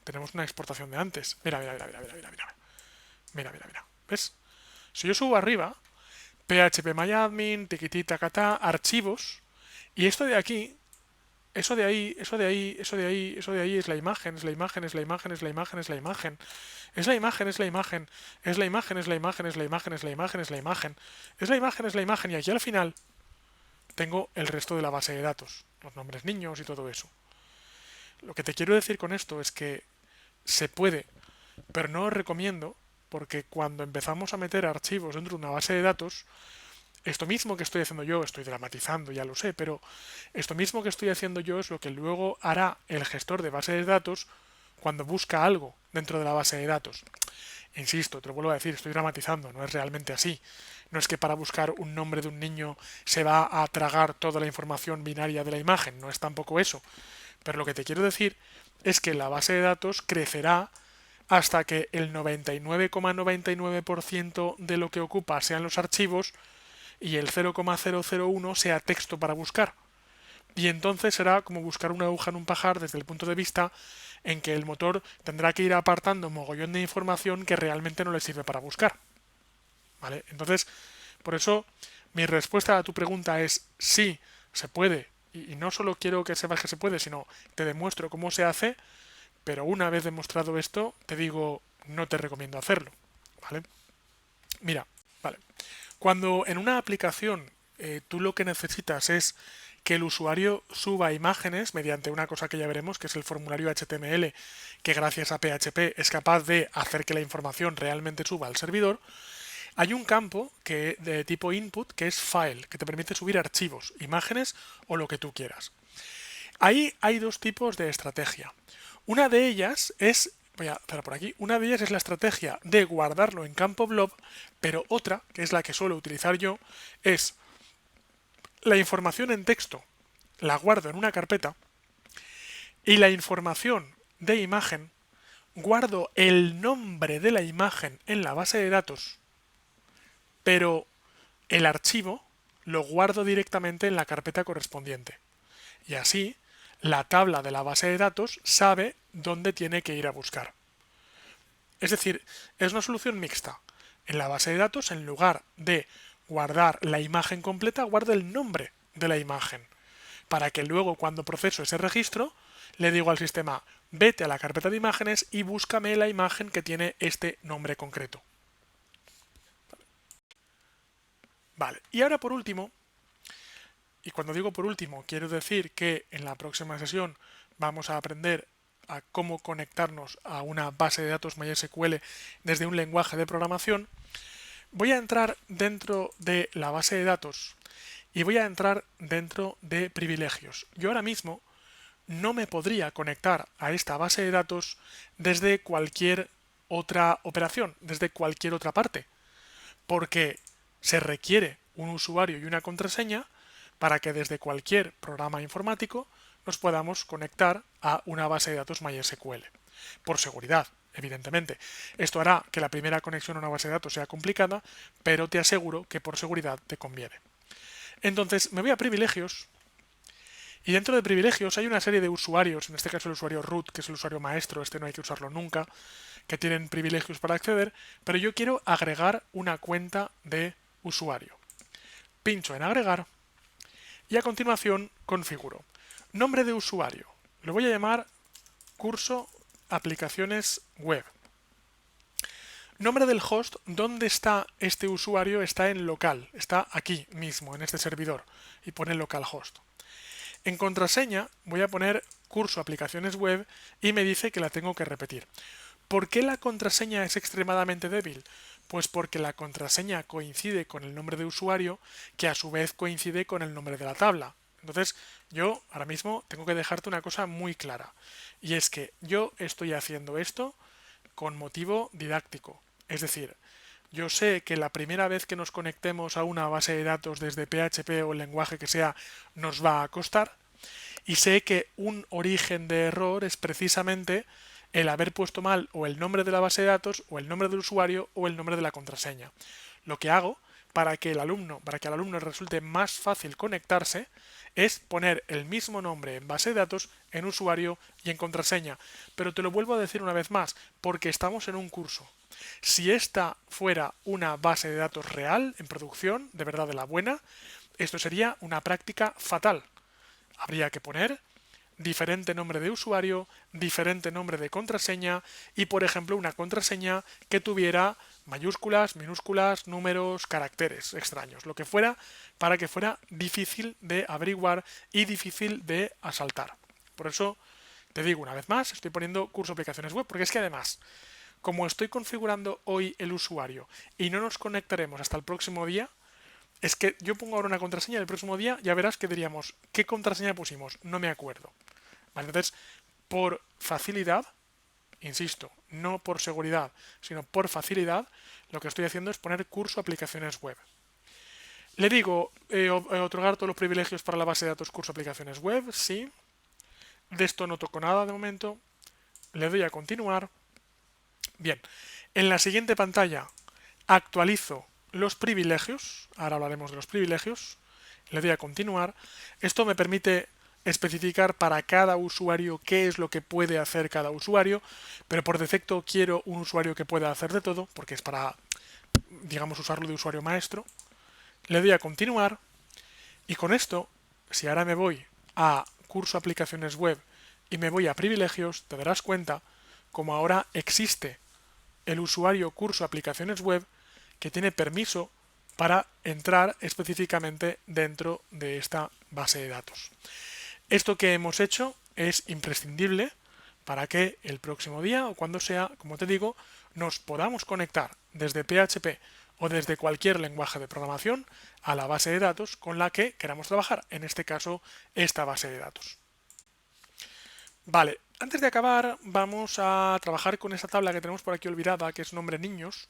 tenemos una exportación de antes. Mira. ¿Ves? Si yo subo arriba, phpMyAdmin, tiquititacata, archivos, y esto de aquí, eso de ahí es la imagen, es la imagen, es la imagen, es la imagen, es la imagen. Es la imagen, es la imagen, es la imagen, es la imagen, es la imagen, es la imagen, es la imagen. Es la imagen, es la imagen, y aquí al final tengo el resto de la base de datos, los nombres niños y todo eso. Lo que te quiero decir con esto es que se puede, pero no os recomiendo, porque cuando empezamos a meter archivos dentro de una base de datos, esto mismo que estoy haciendo yo, estoy dramatizando, ya lo sé, pero esto mismo que estoy haciendo yo es lo que luego hará el gestor de base de datos cuando busca algo dentro de la base de datos. Insisto, te lo vuelvo a decir, estoy dramatizando, no es realmente así. No es que para buscar un nombre de un niño se va a tragar toda la información binaria de la imagen, no es tampoco eso. Pero lo que te quiero decir es que la base de datos crecerá hasta que el 99,99% de lo que ocupa sean los archivos y el 0,001 sea texto para buscar. Y entonces será como buscar una aguja en un pajar desde el punto de vista en que el motor tendrá que ir apartando un mogollón de información que realmente no le sirve para buscar. ¿Vale? Entonces, por eso mi respuesta a tu pregunta es sí, se puede. Y no solo quiero que sepas que se puede, sino te demuestro cómo se hace, pero una vez demostrado esto, te digo, no te recomiendo hacerlo. ¿Vale? Mira, vale. Cuando en una aplicación tú lo que necesitas es que el usuario suba imágenes mediante una cosa que ya veremos, que es el formulario HTML, que gracias a PHP es capaz de hacer que la información realmente suba al servidor, hay un campo de tipo input que es file, que te permite subir archivos, imágenes o lo que tú quieras. Ahí hay dos tipos de estrategia. Una de ellas es, voy a hacer por aquí, una de ellas es la estrategia de guardarlo en campo blob, pero otra, que es la que suelo utilizar yo, es la información en texto la guardo en una carpeta y la información de imagen guardo el nombre de la imagen en la base de datos pero el archivo lo guardo directamente en la carpeta correspondiente. Y así, la tabla de la base de datos sabe dónde tiene que ir a buscar. Es decir, es una solución mixta. En la base de datos, en lugar de guardar la imagen completa, guardo el nombre de la imagen, para que luego cuando proceso ese registro, le digo al sistema, vete a la carpeta de imágenes y búscame la imagen que tiene este nombre concreto. Vale, y ahora por último, y cuando digo por último, quiero decir que en la próxima sesión vamos a aprender a cómo conectarnos a una base de datos MySQL desde un lenguaje de programación. Voy a entrar dentro de la base de datos y voy a entrar dentro de privilegios. Yo ahora mismo no me podría conectar a esta base de datos desde cualquier otra operación, desde cualquier otra parte, porque se requiere un usuario y una contraseña para que desde cualquier programa informático nos podamos conectar a una base de datos MySQL. Por seguridad, evidentemente. Esto hará que la primera conexión a una base de datos sea complicada, pero te aseguro que por seguridad te conviene. Entonces me voy a privilegios y dentro de privilegios hay una serie de usuarios, en este caso el usuario root, que es el usuario maestro, este no hay que usarlo nunca, que tienen privilegios para acceder, pero yo quiero agregar una cuenta de usuario. Pincho en agregar y a continuación configuro. Nombre de usuario. Lo voy a llamar curso aplicaciones web. Nombre del host, ¿dónde está este usuario? Está en local, está aquí mismo, en este servidor, y pone localhost. En contraseña voy a poner curso aplicaciones web y me dice que la tengo que repetir. ¿Por qué la contraseña es extremadamente débil? Pues porque la contraseña coincide con el nombre de usuario, que a su vez coincide con el nombre de la tabla. Entonces, yo ahora mismo tengo que dejarte una cosa muy clara, y es que yo estoy haciendo esto con motivo didáctico. Es decir, yo sé que la primera vez que nos conectemos a una base de datos desde PHP o el lenguaje que sea nos va a costar, y sé que un origen de error es precisamente el haber puesto mal o el nombre de la base de datos o el nombre del usuario o el nombre de la contraseña. Lo que hago para que al alumno resulte más fácil conectarse es poner el mismo nombre en base de datos, en usuario y en contraseña. Pero te lo vuelvo a decir una vez más, porque estamos en un curso. Si esta fuera una base de datos real, en producción, de verdad de la buena, esto sería una práctica fatal. Habría que poner diferente nombre de usuario, diferente nombre de contraseña y, por ejemplo, una contraseña que tuviera mayúsculas, minúsculas, números, caracteres extraños, lo que fuera, para que fuera difícil de averiguar y difícil de asaltar. Por eso, te digo una vez más, estoy poniendo curso aplicaciones web, porque es que además, como estoy configurando hoy el usuario y no nos conectaremos hasta el próximo día, es que yo pongo ahora una contraseña y el próximo día ya verás que diríamos, ¿qué contraseña pusimos? No me acuerdo. ¿Vale? Entonces, por facilidad, insisto, no por seguridad, sino por facilidad, lo que estoy haciendo es poner curso aplicaciones web. Le digo, otorgar todos los privilegios para la base de datos curso aplicaciones web, sí. De esto no toco nada de momento. Le doy a continuar. Bien, en la siguiente pantalla actualizo los privilegios. Ahora hablaremos de los privilegios. Le doy a continuar. Esto me permite especificar para cada usuario qué es lo que puede hacer cada usuario, pero por defecto quiero un usuario que pueda hacer de todo, porque es para, digamos, usarlo de usuario maestro. Le doy a continuar y con esto, si ahora me voy a curso aplicaciones web y me voy a privilegios, te darás cuenta como ahora existe el usuario curso aplicaciones web que tiene permiso para entrar específicamente dentro de esta base de datos. Esto que hemos hecho es imprescindible para que el próximo día o cuando sea, como te digo, nos podamos conectar desde PHP o desde cualquier lenguaje de programación a la base de datos con la que queramos trabajar, en este caso esta base de datos. Vale, antes de acabar vamos a trabajar con esta tabla que tenemos por aquí olvidada, que es nombre niños.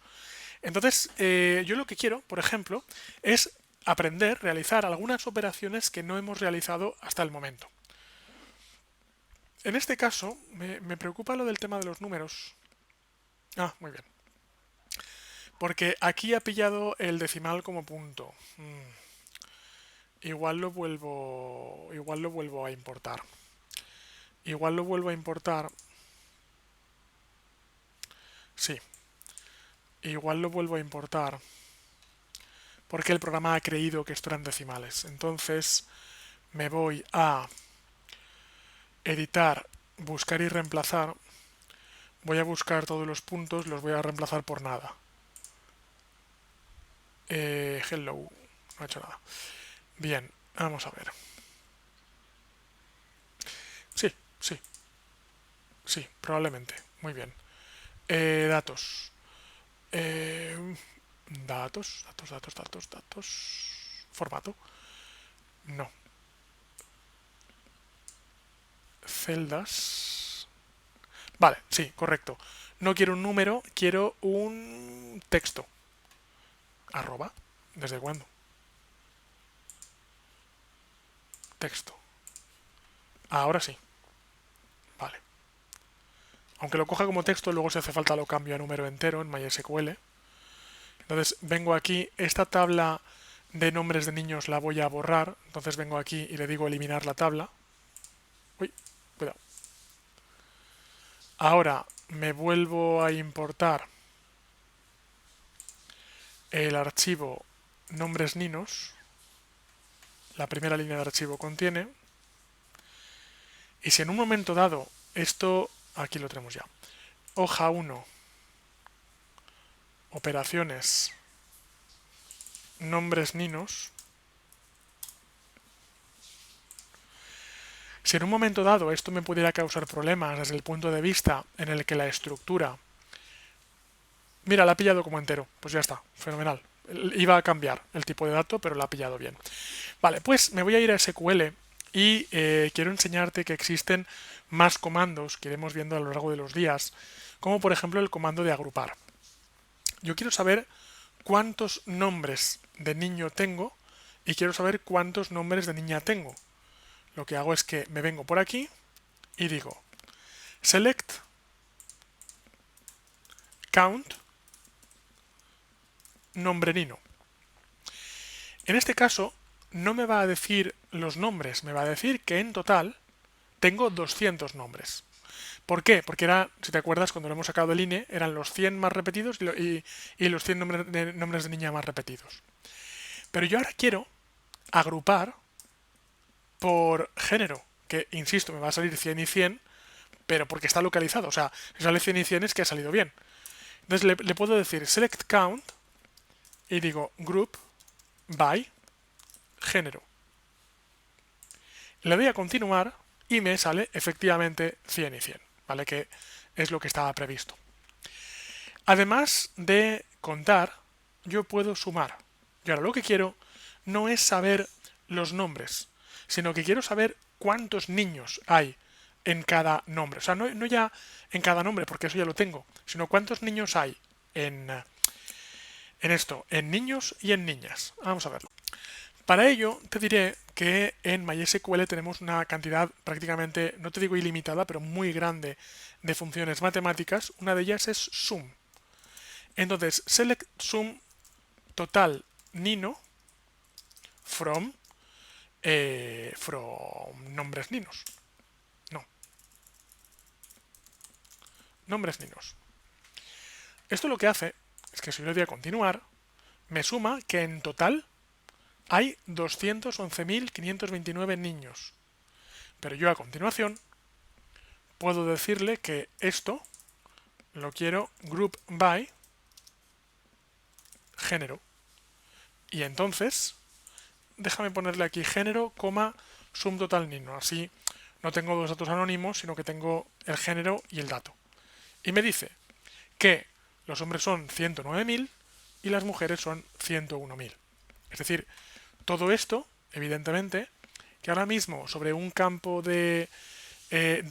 Entonces, yo lo que quiero, por ejemplo, es aprender, realizar algunas operaciones que no hemos realizado hasta el momento. En este caso, me preocupa lo del tema de los números. Ah, muy bien. Porque aquí ha pillado el decimal como punto. Igual lo vuelvo a importar. Igual lo vuelvo a importar. Sí. Igual lo vuelvo a importar. Porque el programa ha creído que esto eran decimales. Entonces me voy a editar, buscar y reemplazar. Voy a buscar todos los puntos, los voy a reemplazar por nada. Hello. No ha hecho nada. Bien, vamos a ver. Sí, sí, sí, probablemente. Muy bien. Datos. Eh, datos. Formato. No. Celdas. Vale, sí, correcto. No quiero un número, quiero un texto. Arroba. ¿Desde cuándo? Texto. Ahora sí. Vale. Aunque lo coja como texto, luego si hace falta lo cambio a número entero en MySQL. Entonces vengo aquí, esta tabla de nombres de niños la voy a borrar. Entonces vengo aquí y le digo eliminar la tabla. Uy, cuidado. Ahora me vuelvo a importar el archivo nombres ninos. La primera línea de archivo contiene. Y si en un momento dado esto, aquí lo tenemos ya. Hoja 1, operaciones, nombres ninos. Si en un momento dado esto me pudiera causar problemas desde el punto de vista en el que la estructura... Mira, la ha pillado como entero. Pues ya está, fenomenal. Iba a cambiar el tipo de dato, pero la ha pillado bien. Vale, pues me voy a ir a SQL y quiero enseñarte que existen más comandos que iremos viendo a lo largo de los días, como por ejemplo el comando de agrupar. Yo quiero saber cuántos nombres de niño tengo y quiero saber cuántos nombres de niña tengo. Lo que hago es que me vengo por aquí y digo select count nombre nino. En este caso no me va a decir los nombres, me va a decir que en total tengo 200 nombres. ¿Por qué? Porque era, si te acuerdas, cuando lo hemos sacado del INE, eran los 100 más repetidos y los 100 nombres de niña más repetidos. Pero yo ahora quiero agrupar por género, que, insisto, me va a salir 100 y 100, pero porque está localizado. O sea, si sale 100 y 100 es que ha salido bien. Entonces le puedo decir select count y digo group by género. Le doy a continuar y me sale efectivamente 100 y 100, ¿vale? Que es lo que estaba previsto. Además de contar, yo puedo sumar. Y ahora lo que quiero no es saber los nombres, sino que quiero saber cuántos niños hay en cada nombre. O sea, no ya en cada nombre, porque eso ya lo tengo, sino cuántos niños hay en esto, en niños y en niñas. Vamos a verlo. Para ello, te diré que en MySQL tenemos una cantidad prácticamente, no te digo ilimitada, pero muy grande de funciones matemáticas. Una de ellas es sum. Entonces, select sum total nino from nombres ninos. No. Nombres ninos. Esto lo que hace es que si yo le doy a continuar, me suma que en total hay 211.529 niños. Pero yo a continuación puedo decirle que esto lo quiero group by género. Y entonces, déjame ponerle aquí género, sum total nino. Así no tengo dos datos anónimos, sino que tengo el género y el dato. Y me dice que los hombres son 109.000 y las mujeres son 101.000. Es decir, todo esto, evidentemente, que ahora mismo sobre un campo de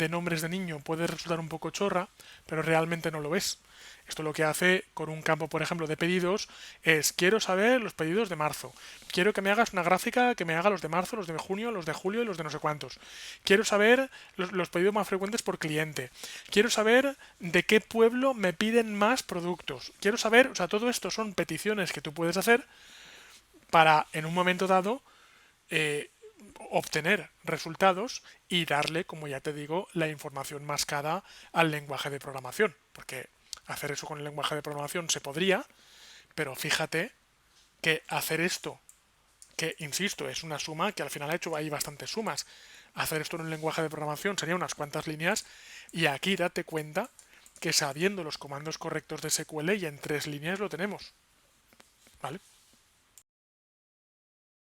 nombres de niño puede resultar un poco chorra, pero realmente no lo es. Esto lo que hace con un campo, por ejemplo, de pedidos es: quiero saber los pedidos de marzo. Quiero que me hagas una gráfica que me haga los de marzo, los de junio, los de julio y los de no sé cuántos. Quiero saber los pedidos más frecuentes por cliente. Quiero saber de qué pueblo me piden más productos. Quiero saber, o sea, todo esto son peticiones que tú puedes hacer para, en un momento dado, eh, obtener resultados y darle, como ya te digo, la información mascada al lenguaje de programación. Porque hacer eso con el lenguaje de programación se podría, pero fíjate que hacer esto, que insisto, es una suma que al final ha hecho ahí bastantes sumas, hacer esto en un lenguaje de programación sería unas cuantas líneas, y aquí date cuenta que sabiendo los comandos correctos de SQL y en 3 líneas lo tenemos. ¿Vale?